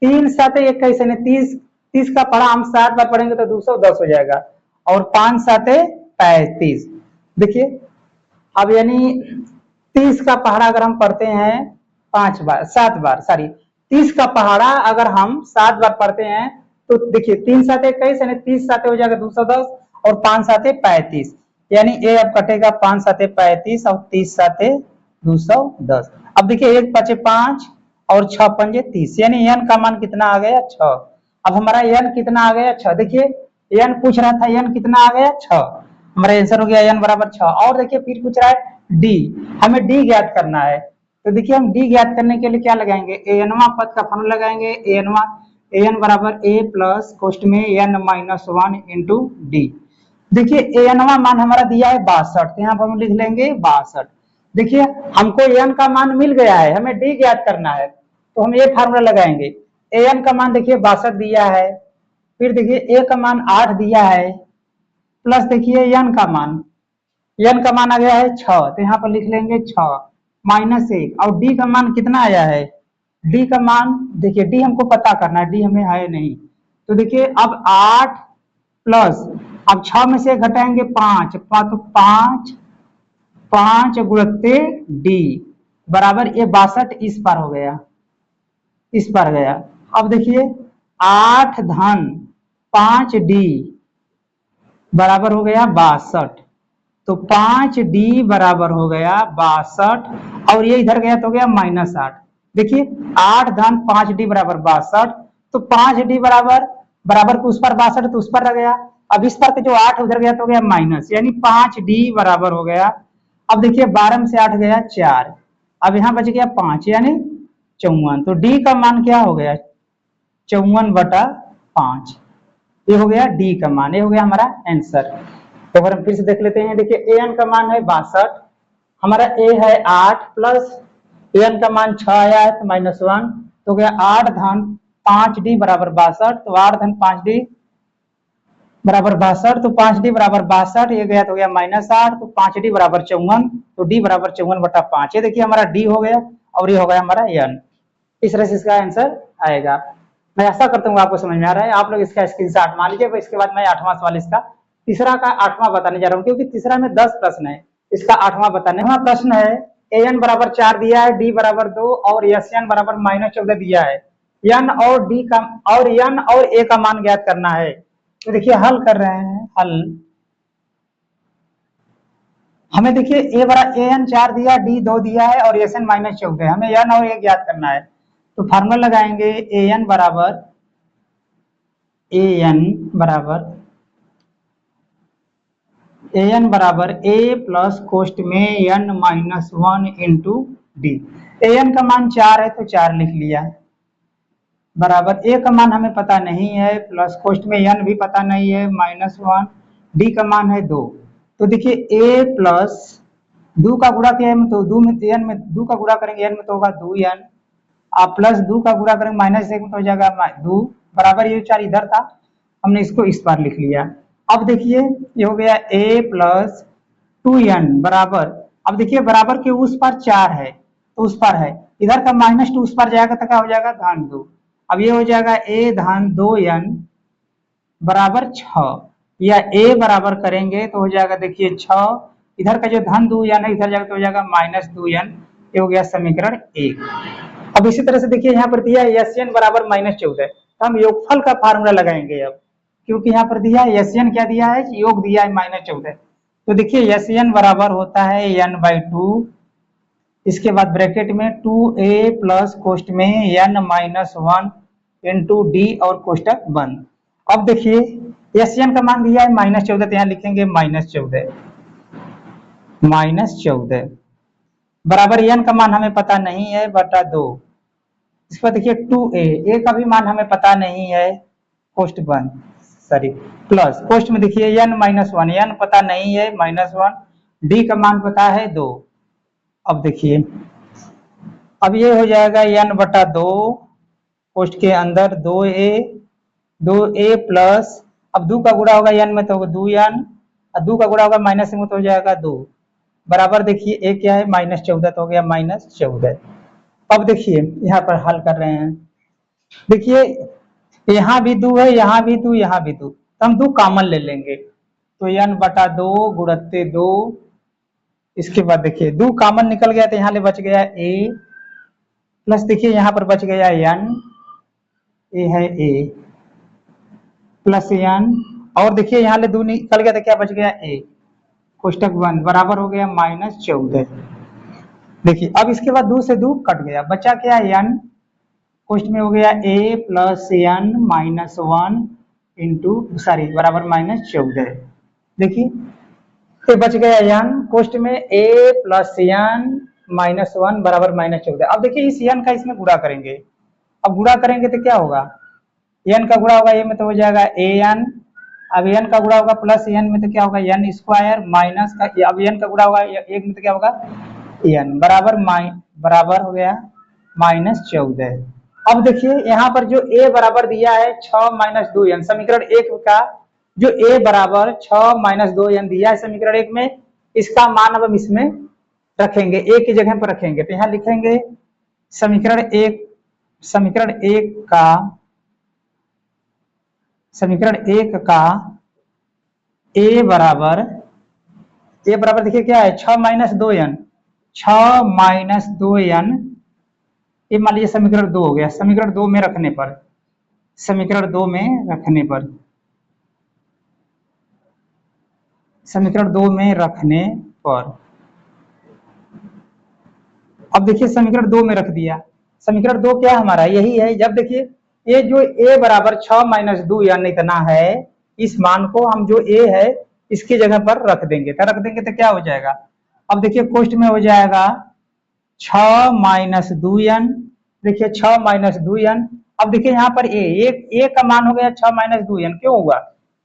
3 साते 21 यानी 30 का पढ़ा हम 7 बार पढ़ेंगे तो 210 हो जाएगा, और 5 साते 35। देखिए अब यानी 30 का पहाड़ा अगर हम पढ़ते हैं 5 बार 7 बार, सॉरी 30 का पहाड़ा अगर हम 7 बार पढ़ते हैं तो देखिए 3 साते 21 यानी 30 साते हो जाएगा 210, और 5 साते 35, यानी ये अब कटेगा 5 साते 35 और 30 साते 210। अब देखिए 1 5 5 और 6 पंजे 30, यानी n का मान कितना आ गया 6। अब हमारा n कितना आ गया 6। देखिए n पूछ रहा था n कितना आ गया 6, हमारा आंसर हो गया n बराबर 6। और देखिए फिर पूछ रहा है d, हमें d ज्ञात करना है। तो देखिए हम d ज्ञात करने के लिए क्या लगाएंगे, anवा पद का फॉर्मूला लगाएंगे। an बराबर a प्लस कोष्ट में n माइनस 1 इंटू डी। देखिए anवा मान हमारा दिया है 62, तो यहाँ पर हम लिख लेंगे 62। देखिए हमको n का मान मिल गया है, हमें d ज्ञात करना है, तो हम ये फार्मूला लगाएंगे। an का मान देखिए 62 दिया है, फिर देखिए a का मान 8 दिया है, प्लस देखिए n का मान आ गया है 6, तो यहाँ पर लिख लेंगे 6 माइनस 1, और d का मान कितना आया है, d का मान देखिए d हमको पता करना है, d हमें है नहीं, तो देखिए अब 8 प्लस अब 6 में से घटाएंगे 5, तो 5 गुणित d बराबर ये 62 इस पर हो गया, इस पर गया। अब देखिए 8 धन 5d बराबर हो गया 62, तो 5d बराबर हो गया 62, और ये इधर गया तो हो गया -8। देखिए 8 धन 5d बराबर 62, तो 5d बराबर उस पर 62 तो उस पर रह गया, अब इस पर जो 8 उधर गया तो हो गया माइनस, यानी 5d बराबर हो गया। अब देखिए 12 में से 8 गया 4, अब यहाँ बच गया 5 यानी 54, तो d का मान क्या हो गया 54/5, ये हो गया d का मान, ये हो गया हमारा आंसर। तो अगर हम फिर से देख लेते हैं, देखिए an का मान है 62, हमारा a है 8 प्लस an का मान 6 आया है तो -1, तो गया 8 धन 5d बराबर 62, तो 8 धन 5d बराबर 62, तो 5d बराबर 62, ये गया तो गया -8, तो 5d बराबर 54, तो d बराबर 54/5, ये देखिए हमारा d हो गया, और ये हो गया हमारा n। इस तरह से इसका आंसर आएगा। मैं आशा करता हूँ आपको समझ में आ रहा है। आप लोग इसका स्क्रीनशॉट मान लीजिए, इसके बाद मैं 8वां सवाल इसका तीसरा का 8वां बताने जा रहा हूँ, क्योंकि तीसरा में 10 प्रश्न है, इसका 8वां बताने। 8वां प्रश्न है an बराबर 4 दिया है, d बराबर 2 और sn बराबर -14 दिया है, n और d का और n और a का मान ज्ञात करना है। तो देखिए हल कर रहे हैं, हल हमें देखिए a बराबर an 4 दिया, d 2 दिया है और sn -14, हमें n और a ज्ञात करना है। तो फार्मूला लगाएंगे an बराबर a प्लस कोष्ट में n -1 इंटू डी। an का मान 4 है तो 4 लिख लिया, बराबर a का मान हमें पता नहीं है, प्लस कोष्ट में n भी पता नहीं है -1, d का मान है 2। तो देखिए a प्लस 2 का गुणा किया है तो 2 में n में 2 का गुणा करेंगे n में तो होगा 2n, आप प्लस 2 का गुणा करेंगे -1 में तो हो जाएगा 2, बराबर ये 4 इधर था, हमने इसको इस बार लिख लिया। अब देखिए ये हो गया a प्लस 2n बराबर, अब देखिए बराबर के उस पर 4 है तो उस पर है, इधर का -2 उस पर जाएगा तो क्या हो जाएगा धन 2, अब ये हो जाएगा a धन 2n बराबर 6, या a बराबर करेंगे तो हो जाएगा देखिए 6, इधर का जो धन 2n है इधर जाएगा तो हो जाएगा -2n, ये हो गया समीकरण 1। अब इसी तरह से देखिए यहाँ पर दिया है sn बराबर -14, तो हम योगफल का फार्मूला लगाएंगे अब, क्योंकि यहाँ पर दिया है sn क्या दिया है, योग दिया है -14, तो देखिए sn बराबर होता है n/2, इसके बाद ब्रैकेट में 2a प्लस कोष्ट में n -1 इंटू डी और कोष्टक बंद। अब देखिए sn का मान दिया है -14, तो यहाँ लिखेंगे -14 बराबर n का मान हमें पता नहीं है बटा 2, इस पर देखिए 2a का भी मान हमें पता नहीं है, कोष्ट बंद, सॉरी प्लस कोष्ट में देखिए n -1, n पता नहीं है -1, d का मान पता है 2। अब देखिए अब ये हो जाएगा n/2, कोष्ट के अंदर 2a प्लस, अब 2 का गुणा होगा n में तो होगा 2n, और 2 का गुणा होगा -1 में तो हो जाएगा 2, बराबर देखिए ए क्या है -14, तो हो गया -14। अब देखिए यहाँ पर हल कर रहे हैं, देखिए यहाँ भी 2 है, यहाँ भी 2, यहाँ भी 2, तो हम 2 कॉमन ले लेंगे, तो n/2 गुणत्ते 2। इसके बाद देखिए 2 कॉमन निकल गया तो यहाँ ले बच गया a, प्लस देखिए यहाँ पर बच गया n, ए है a प्लस n, और देखिए यहाँ ले 2 निकल गया तो क्या बच गया a, कोष्टक बंद, बराबर हो गया -14। देखिए अब इसके बाद 2 से 2 कट गया, बचा क्या n, कोष्ट में हो गया a plus n -1 into sorry बराबर -14। देखिए तो बच गया n, कोष्ट में a प्लस n -1 बराबर -14। अब देखिए इस n का इसमें गुणा करेंगे, अब गुणा करेंगे तो क्या होगा, n का गुणा होगा a में तो हो जाएगा an, अब n का गुणा होगा प्लस n में तो क्या होगा n स्क्वायर, माइनस का अब n का गुणा होगा 1 में तो क्या होगा n, बराबर हो गया -14। अब देखिए यहाँ पर जो a बराबर दिया है 6 - 2n, समीकरण 1 का जो a बराबर 6 - 2n दिया है समीकरण 1 में, इसका मान अब हम इसमें रखेंगे, a की जगह पर रखेंगे, तो यहाँ लिखेंगे समीकरण 1 का a बराबर देखिए क्या है 6 - 2n, 6 - 2n, ये मान लीजिए समीकरण 2 हो गया, समीकरण 2 में रखने पर समीकरण 2 में रखने पर अब देखिए समीकरण 2 में रख दिया, समीकरण 2 क्या हमारा यही है, जब देखिए ये जो a बराबर 6 - 2n इतना है, इस मान को हम जो a है इसकी जगह पर रख देंगे, तो क्या हो जाएगा, अब देखिए कोष्ट में हो जाएगा 6 - 2n, देखिए 6 - 2n, अब देखिए यहाँ पर a का मान हो गया 6 - 2n, क्यों हुआ,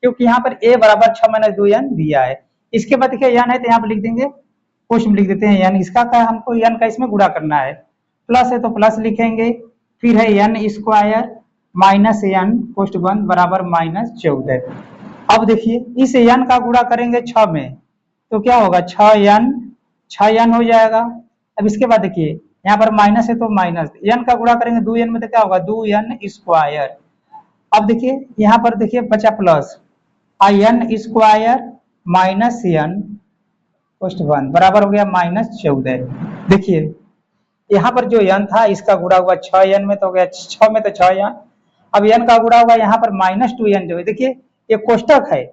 क्योंकि यहाँ पर a बराबर 6 - 2n दिया है। इसके बाद देखिए n है तो यहाँ पर लिख देंगे, कोष्ट में लिख देते हैं n, इसका क्या हमको n का इसमें गुणा करना है, प्लस है तो प्लस लिखेंगे, फिर है n स्क्वायर माइनस n कोष्ट बंद बराबर -14। अब देखिए इस n का गुणा करेंगे 6 में तो क्या होगा 6n हो जाएगा। अब इसके बाद देखिए यहाँ पर माइनस है तो माइनस, n का गुणा करेंगे 2n में तो क्या होगा 2n स्क्वायर। अब देखिए यहाँ पर देखिए बचा plus n square minus n कोष्ट बंद बराबर हो गया -14। देखिए यहाँ पर जो n था इसका गुणा हुआ 6n में तो हो गया 6 में तो 6n, अब n का गुणा हुआ यहाँ पर -2n जो है, देखिए ये कोष्टक है,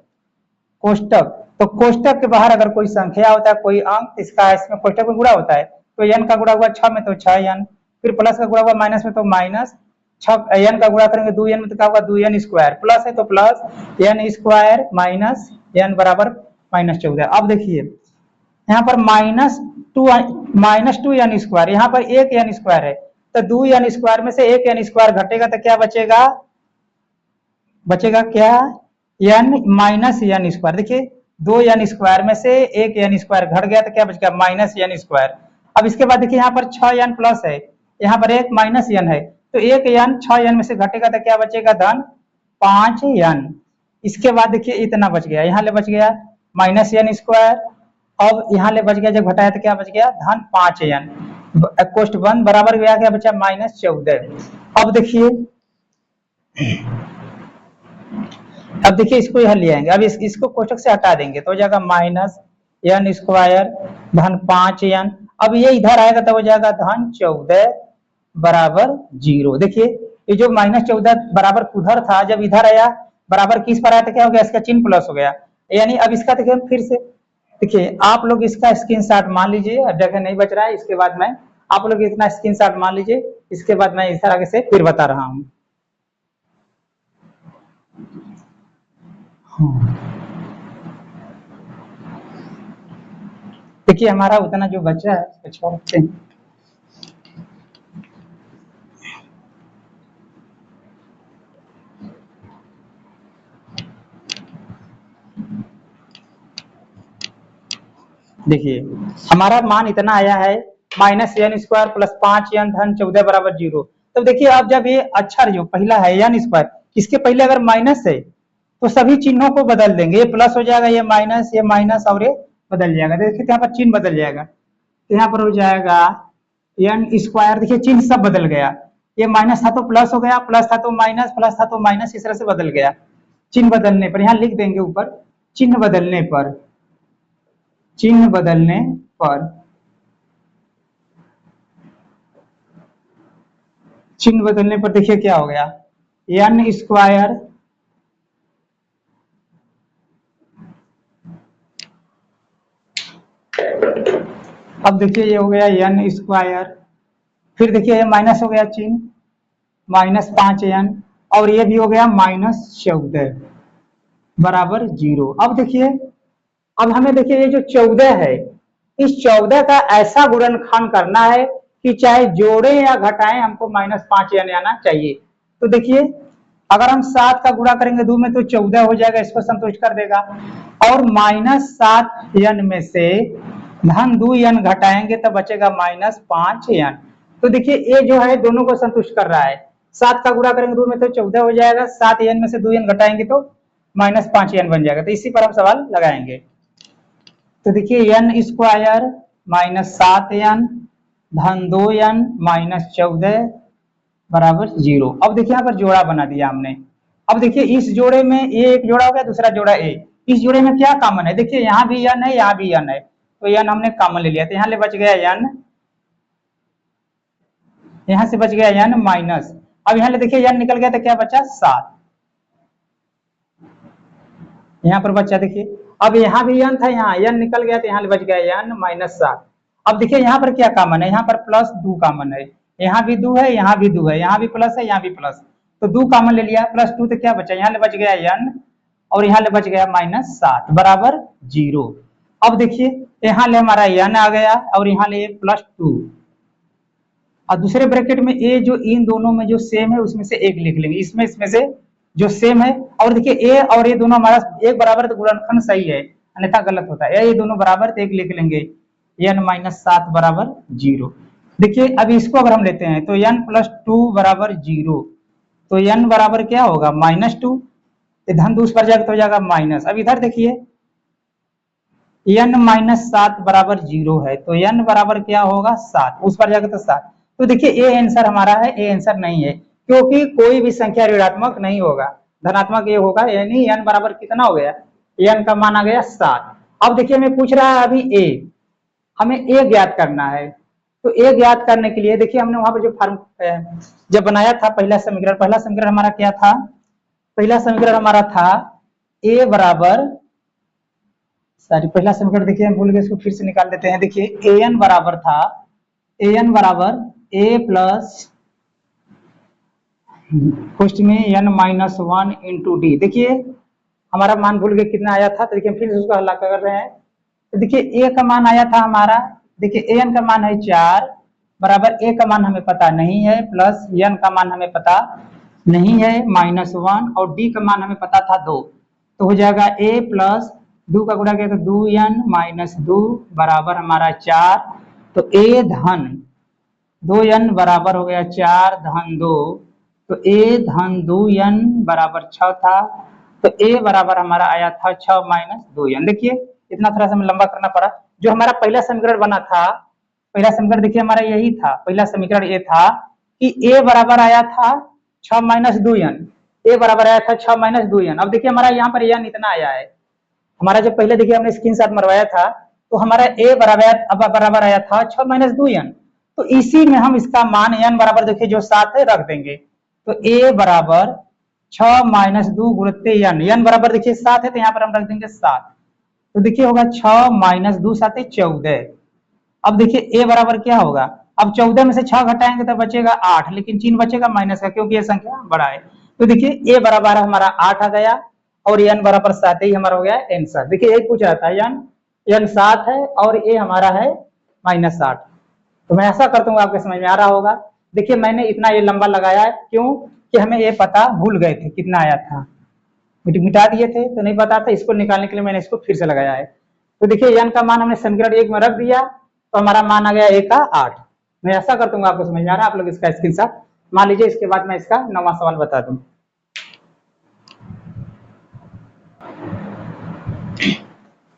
कोष्टक, तो कोष्टक के बाहर अगर कोई संख्या होता है कोई अंक, इसका इसमें कोष्टक में गुणा होता है, तो n का गुणा हुआ 6 में तो 6n, फिर प्लस का गुणा हुआ माइनस में तो माइनस, 6 n का गुणा करेंगे 2n में तो क्या होगा 2n स्क्वायर, प्लस है तो plus n square minus n बराबर -14। अब देखिए यहाँ पर -2n स्क्वायर, यहाँ पर 1n स्क्वायर है, तो 2n स्क्वायर में से 1n स्क्वायर घटेगा तो क्या बचेगा क्या n माइनस n स्क्वायर, देखिए 2n स्क्वायर में से 1n स्क्वायर घट गया तो क्या बच गया -n स्क्वायर। अब इसके बाद देखिए यहाँ पर 6n प्लस है, यहाँ पर 1 -n है, तो 1n 6n में से घटेगा तो क्या बचेगा धन 5n। इसके बाद देखिए इतना बच गया, यहाँ ले बच गया -n स्क्वायर, अब यहाँ ले बच गया, जब घटाया तो क्या बच गया धन 5n, कोष्ट बंद बराबर गया क्या बचा -14। अब देखिए इसको यहाँ ले आएंगे, अब इसको कोष्टक से हटा देंगे तो हो जाएगा -n स्क्वायर धन 5n, अब ये इधर आएगा तो हो जाएगा धन 14 बराबर 0। देखिए ये जो -14 बराबर उधर था, जब इधर आया बराबर किस पर आया तो क्या हो गया, इसका चिन्ह प्लस हो गया, यानी अब इसका देखिए फिर से देखिए आप लोग इसका स्क्रीनशॉट मान लीजिए, अब जगह नहीं बच रहा है, इसके बाद मैं आप लोग इतना स्क्रीनशॉट मान लीजिए, इसके बाद मैं इस आगे से फिर बता रहा हूँ। देखिए हमारा उतना जो बचा है उसको छोड़ते हैं। देखिए हमारा मान इतना आया है -n स्क्वायर प्लस 5n धन 14 बराबर 0। तो देखिए अब जब ये अक्षर जो पहला है n स्क्वायर, इसके पहले अगर माइनस है तो सभी चिन्हों को बदल देंगे, ये प्लस हो जाएगा, ये माइनस और ये बदल जाएगा। देखिए यहाँ पर चिन्ह बदल जाएगा, तो यहाँ पर हो जाएगा एन स्क्वायर। देखिए चिन्ह सब बदल गया, ये माइनस था तो प्लस हो गया, प्लस था तो माइनस, प्लस था तो माइनस, इस तरह से बदल गया। चिन्ह बदलने पर यहाँ लिख देंगे ऊपर, चिन्ह बदलने पर, चिन्ह बदलने पर, चिन्ह बदलने पर देखिए क्या हो गया, एन स्क्वायर अब देखिए ये हो गया एन स्क्वायर, फिर देखिए ये माइनस हो गया चिन्ह, माइनस 5n, और ये भी हो गया -14 बराबर 0। अब देखिए, अब हमें देखिए ये जो 14 है, इस 14 का ऐसा गुणनखंड करना है कि चाहे जोड़े या घटाएं हमको -5n आना चाहिए। तो देखिए अगर हम 7 का गुणा करेंगे 2 में तो 14 हो जाएगा, इसको संतुष्ट कर देगा। और -7n में से धन 2n घटाएंगे तो बचेगा -5n। तो देखिए ये जो है दोनों को संतुष्ट कर रहा है। 7 का गुणा करेंगे 2 में तो 14 हो जाएगा, 7n में से 2n घटाएंगे तो -5n बन जाएगा। तो इसी पर हम सवाल लगाएंगे। तो देखिए एन स्क्वायर -7n धन 2n -14 बराबर 0। अब देखिए यहाँ पर जोड़ा बना दिया हमने। अब देखिए इस जोड़े में ये एक जोड़ा हो गया, दूसरा जोड़ा ए, इस जोड़े में क्या कॉमन है, देखिए यहाँ भी n है, यहाँ भी n है, तो n हमने कॉमन ले लिया, तो यहाँ ले बच गया n, यहाँ से बच गया n माइनस, अब यहाँ ले देखिए n निकल गया तो क्या बचा 7, यहाँ पर बच्चा देखिए, अब यहाँ भी n था, यहाँ n निकल गया तो यहाँ बच गया n -7। अब देखिए यहाँ पर क्या कॉमन है, यहाँ पर +2 कॉमन है, यहाँ भी 2 है, यहाँ भी 2 है, यहाँ भी प्लस है, यहाँ भी प्लस, तो 2 कॉमन ले लिया, +2 तो क्या बचा, यहाँ बच गया n और यहाँ बच गया -7 बराबर 0। अब देखिए यहाँ ले हमारा n आ गया और यहाँ ले +2, और दूसरे ब्रैकेट में ए जो इन दोनों में जो सेम है उसमें से एक लिख लेंगे, इसमें से जो सेम है। और देखिए ए और ये दोनों हमारा एक बराबर तो गुणनखंड सही है, अन्यथा गलत होता है, ये दोनों बराबर तो एक लिख लेंगे, n -7 बराबर 0। देखिए अब इसको अगर हम लेते हैं तो n +2 बराबर 0, तो n बराबर क्या होगा -2, धन दूसरे पर जाएगा तो हो जाएगा माइनस। अब इधर देखिए n -7 बराबर 0 है, तो n बराबर क्या होगा 7, उस पर जाएगा तो 7। तो देखिए ए आंसर हमारा है, ए आंसर नहीं है, क्योंकि कोई भी संख्या ऋणात्मक नहीं होगा, धनात्मक ये होगा, यानी n बराबर कितना हो गया, n का मान आ गया 7। अब देखिए हमें पूछ रहा है अभी a, हमें a ज्ञात करना है, तो a ज्ञात करने के लिए देखिए हमने वहां पर जो फॉर्म जब बनाया था पहला समीकरण हमारा क्या था, पहला समीकरण हमारा था a बराबर, सॉरी पहला समीकरण देखिए हम भूल गए, इसको फिर से निकाल देते हैं। देखिए an बराबर था, an बराबर a प्लस फर्स्ट में n-1 इंटू डी। देखिए हमारा मान भूल गए कितना आया था, तो देखिए फिर उसको हल कर रहे हैं। तो देखिए a का मान आया था हमारा, देखिए an का मान है 4 बराबर a का मान हमें पता नहीं है, प्लस n का मान हमें पता नहीं है -1, और d का मान हमें पता था 2, तो हो जाएगा a प्लस 2 का गुणा किया तो 2n - 2 बराबर हमारा 4, तो a धन 2n बराबर हो गया 4 धन 2, तो a धन 2n बराबर 6 था, तो a बराबर हमारा आया था 6 - 2n। देखिए इतना थोड़ा सा हमें लंबा करना पड़ा, जो हमारा पहला समीकरण बना था, पहला समीकरण देखिए हमारा यही था, पहला समीकरण ये था कि a बराबर आया था 6 - 2n, a बराबर आया था 6 - 2n। अब देखिए हमारा यहाँ पर n इतना आया है, हमारा जो पहले देखिए हमने स्क्रीनशॉट मरवाया था, तो हमारा a बराबर आया था 6 - 2n, तो इसी में हम इसका मान n बराबर देखिए जो 7 है रख देंगे, तो a बराबर 6 - 2 गुणित n बराबर देखिए 7 है, तो यहाँ पर हम रख देंगे 7, तो देखिए होगा 6 - 2 7 14। अब देखिए a बराबर क्या होगा, अब 14 में से 6 घटाएंगे तो बचेगा 8, लेकिन चिन्ह बचेगा माइनस का क्योंकि ये संख्या बड़ा है, तो देखिए a बराबर हमारा 8 आ गया और n बराबर 7 ही हमारा हो गया आंसर। देखिए यही पूछ रहा था, n 7 है और a हमारा है -8। तो मैं ऐसा करता हूँ आपके समझ में आ रहा होगा। देखिए मैंने इतना ये लंबा लगाया है क्यों, कि हमें ये पता भूल गए थे कितना आया था, मिटा दिए थे तो नहीं पता था, इसको निकालने के लिए मैंने इसको फिर से लगाया है। तो देखिए n का मान हमने समीकरण 1 में रख दिया, तो हमारा मान आ गया a का 8। मैं ऐसा करता हूँ आपको समझ में आ रहा है, आप लोग इसका स्क्रीनशॉट मान लीजिए, इसके बाद मैं इसका 9वां सवाल बता दूं।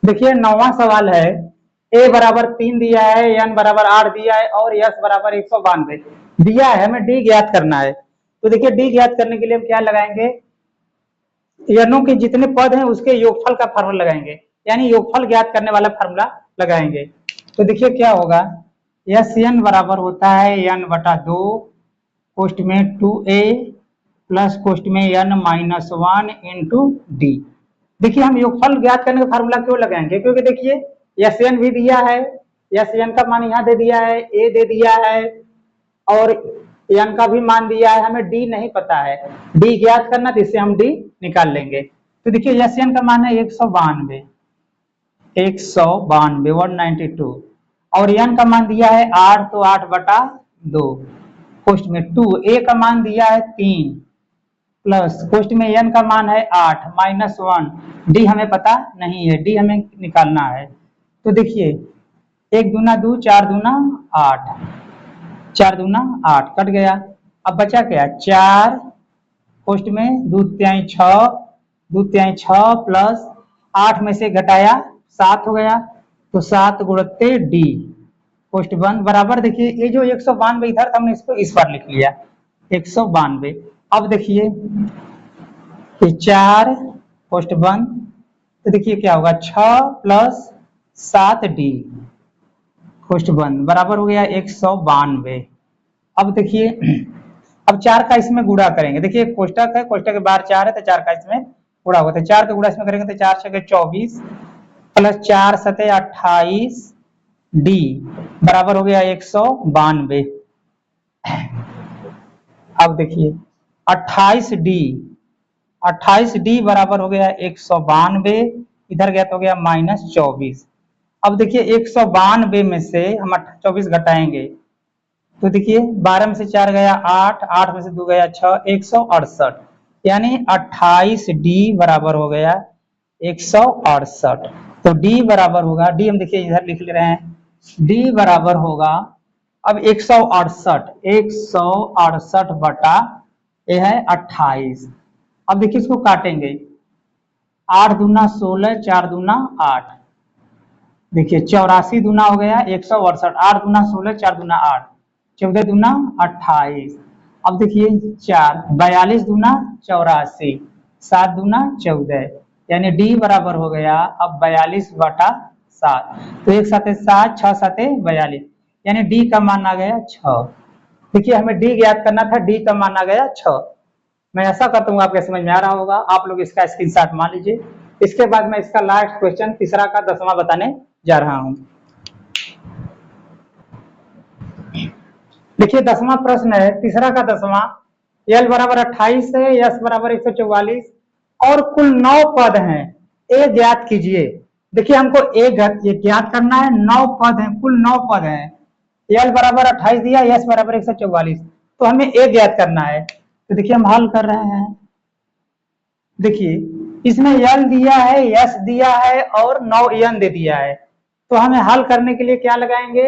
देखिए 9वां सवाल है, ए बराबर 3 दिया है, एन बराबर 8 दिया है और यस बराबर 192 दिया है, हमें डी ज्ञात करना है। तो देखिए डी ज्ञात करने के लिए हम क्या लगाएंगे, एनों के जितने पद हैं उसके योगफल का फार्मूला लगाएंगे, यानी योगफल ज्ञात करने वाला फार्मूला लगाएंगे। तो देखिए क्या होगा, यस एन बराबर होता है एन बटा 2 कोष्ट में 2a प्लस कोष्ट में एन माइनस 1 इंटू डी। देखिए हम योगफल ज्ञात करने का फार्मूला क्यों लगाएंगे, क्योंकि देखिए एस एन भी दिया है, एस एन का मान यहाँ दे दिया है, ए दे दिया है और एन का भी मान दिया है, हमें डी नहीं पता है, डी ज्ञात करना, तो इससे हम डी निकाल लेंगे। तो देखिए एस एन का मान है 192 192 और एन का मान दिया है 8, तो 8 बटा 2 कोष्ट में 2, ए का मान दिया है 3 प्लस कोष्ट में एन का मान है 8 माइनस 1, डी हमें पता नहीं है, डी हमें निकालना है। तो देखिए 1 दूना 2, 4 दूना 8, 4 दूना 8 कट गया, अब बचा क्या 4 कोष्ट में 2 तिहाई 6, 2 तिहाई 6 प्लस 8 में से घटाया 7 हो गया, तो 7 गुणित डी कोष्ट बंद बराबर, देखिए ये जो 192 इधर था हमने इसको इस बार लिख लिया 192। अब देखिए 4 कोष्ट बंद, तो देखिए क्या होगा 6 प्लस 7 डी कोष्ट बंद बराबर हो गया 192। अब देखिए अब 4 का इसमें गुणा करेंगे, देखिए कोष्टक है, कोष्टक के बाहर 4 है तो 4 का इसमें गुणा होगा, तो 4 का गुणा इसमें करेंगे तो 4 छके 24 प्लस 4 सते 28 डी बराबर हो गया 192। अब देखिए 28 डी बराबर हो गया 192, इधर गया तो हो गया माइनस 24। अब देखिए 192 में से हम 24 घटाएंगे, तो देखिए 12 में से 4 गया 8, 8 में से 2 गया 6, 168, यानी 28 डी बराबर हो गया 168। तो डी बराबर होगा, डी हम देखिए इधर लिख ले रहे हैं, डी बराबर होगा अब 168 बटा ये है 28। अब देखिए इसको काटेंगे, 8 दूना 16, 4 दूना 8, देखिए 84 दूना हो गया 168, 8 दूना 16, 4 दूना 8, 14 दूना 28। अब देखिए 4 42 दूना 84, 7 दूना 14, यानी डी बराबर हो गया अब 42 बटा 7, तो 1 7 7, 6 7 42, यानी डी का मान आ गया 6। देखिए हमें डी ज्ञात करना था, डी का मान आ गया 6। मैं ऐसा करता हूँ आपके समझ में आ रहा होगा, आप लोग इसका स्क्रीनशॉट मान लीजिए। इसके बाद मैं इसका लास्ट क्वेश्चन तीसरा का 10वां बताने जा रहा हूं। देखिए 10वां प्रश्न है, तीसरा का 10वां, एल बराबर 28 है, एस बराबर 144 और कुल 9 पद हैं, ए ज्ञात कीजिए। देखिए हमको ए ज्ञात करना है, 9 पद हैं, कुल 9 पद हैं, एल बराबर 28 दिया, एस बराबर 144, तो हमें ए ज्ञात करना है। तो देखिए हम हल कर रहे हैं, देखिए इसमें एल दिया है, एस दिया है और 9 एन दे दिया है, तो हमें हल करने के लिए क्या लगाएंगे,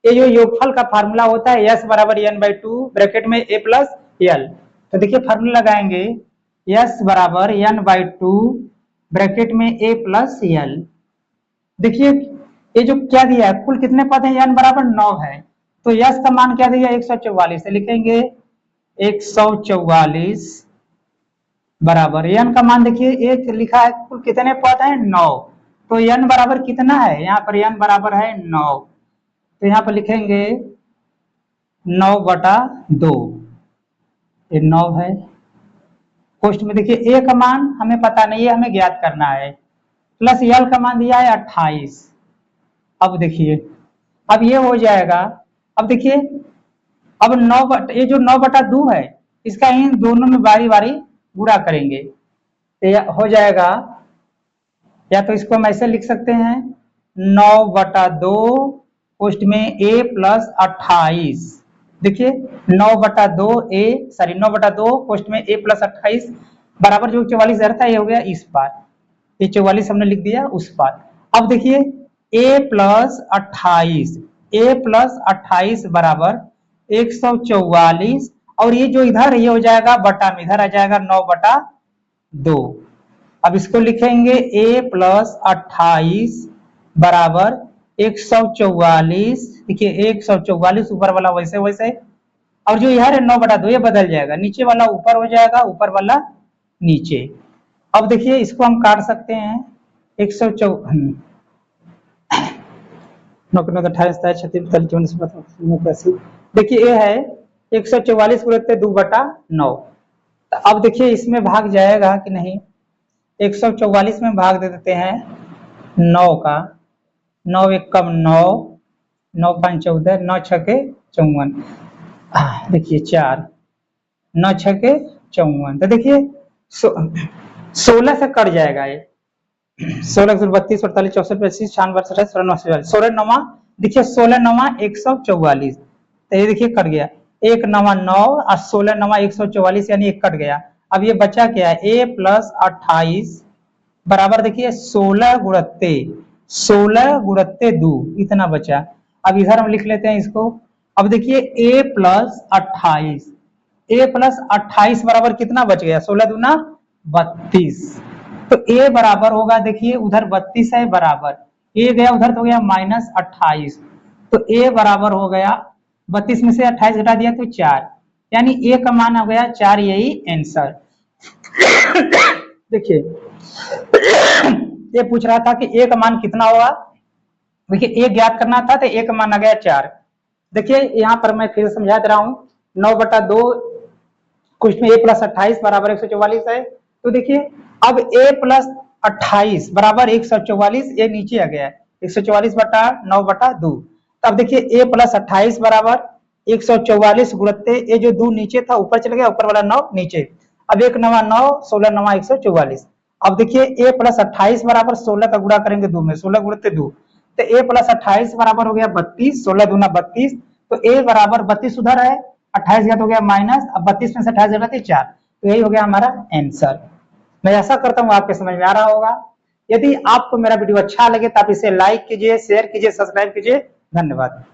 ये जो योगफल का फार्मूला होता है एस बराबर एन बाई 2 ब्रैकेट में ए प्लस एल, तो देखिए फार्मूला लगाएंगे एस बराबर एन बाई 2 ब्रैकेट में ए प्लस एल। देखिए ये जो क्या दिया है, कुल कितने पद हैं, एन बराबर 9 है, तो एस का मान क्या दिया 144, लिखेंगे 144 बराबर एन का मान देखिए एक लिखा है, कुल कितने पद हैं 9, तो एन बराबर कितना है, यहाँ पर एन बराबर है 9, तो यहाँ पर लिखेंगे 9 बटा 2, ये 9 है। कोष्ट में देखिए ए का मान हमें पता नहीं है, हमें ज्ञात करना है, प्लस एल का मान दिया है 28। अब देखिए अब ये हो जाएगा, अब देखिए अब 9 बटा, ये जो 9 बटा 2 है इसका इन दोनों में बारी बारी गुणा करेंगे, तो हो जाएगा, या तो इसको हम ऐसे लिख सकते हैं 9 बटा 2 कोष्ट में a प्लस 28, देखिए 9 बटा 2 9 बटा 2 कोष्ट में a प्लस 28 बराबर जो 44 रहता है, ये हो गया इस पार, ये 44 हमने लिख दिया उस पार। अब देखिए a प्लस 28 बराबर 144, और ये जो इधर ये हो जाएगा बटा में, इधर आ जाएगा 9 बटा 2, अब इसको लिखेंगे a प्लस 28 बराबर 144। देखिए 144 ऊपर वाला वैसे वैसे, और जो यह है 9/2 ये बदल जाएगा, नीचे वाला ऊपर हो जाएगा, ऊपर वाला नीचे। अब देखिए इसको हम काट सकते हैं 154 देखिए ये है 144 गुणित 2/9। तो अब देखिए इसमें भाग जाएगा कि नहीं, 144 में भाग दे देते हैं 9 का, 9 एक कम 9, 9 5 14, 9 छके 54, देखिए 4, 9 छके 54। तो देखिए 16 से कट जाएगा ये, 16 32 48 64 25 96 97 16 9 देखिए 16 9 144। तो ये देखिए कट गया, 1 9 9 और 16 9 144 यानी एक कट गया। अब ये बचा क्या है, a प्लस 28 बराबर देखिए 16 गुणत्ते 2 इतना बचा। अब इधर हम लिख लेते हैं इसको। अब देखिए a प्लस 28 बराबर कितना बच गया, 16 दूना 32। तो a बराबर होगा, देखिए उधर 32 है बराबर, a गया उधर तो हो गया -28, तो a बराबर हो गया 32 में से 28 घटा दिया तो 4, यानी a का मान हो गया 4, यही आंसर। देखिए ये पूछ रहा था कि a का मान कितना होगा, देखिए a ज्ञात करना था तो a का मान आ गया 4। देखिए यहाँ पर मैं फिर समझा दे रहा हूँ, 9/2 क्वेश्चन a प्लस 28 बराबर 144 है। तो देखिए अब a प्लस 28 बराबर 144, ये नीचे आ गया 144/9/2। तब देखिए a प्लस 28 बराबर 144 गुणित ये जो 2 नीचे था ऊपर चले गया, ऊपर वाला 9 नीचे। अब 1 9 9, 16 9 144। अब देखिए a प्लस 28 बराबर 16 का गुणा करेंगे 2 में, 16 गुणित 2, तो a प्लस 28 बराबर हो गया 32, 16 दूना 32, तो a बराबर 32 उधर है, 28 का तो हो गया माइनस, अब 32 में से 28 घटाते 4, तो यही हो गया हमारा आंसर। मैं ऐसा करता हूँ आपके समझ में आ रहा होगा। यदि आपको मेरा वीडियो अच्छा लगे तो आप इसे लाइक कीजिए, शेयर कीजिए, सब्सक्राइब कीजिए। धन्यवाद।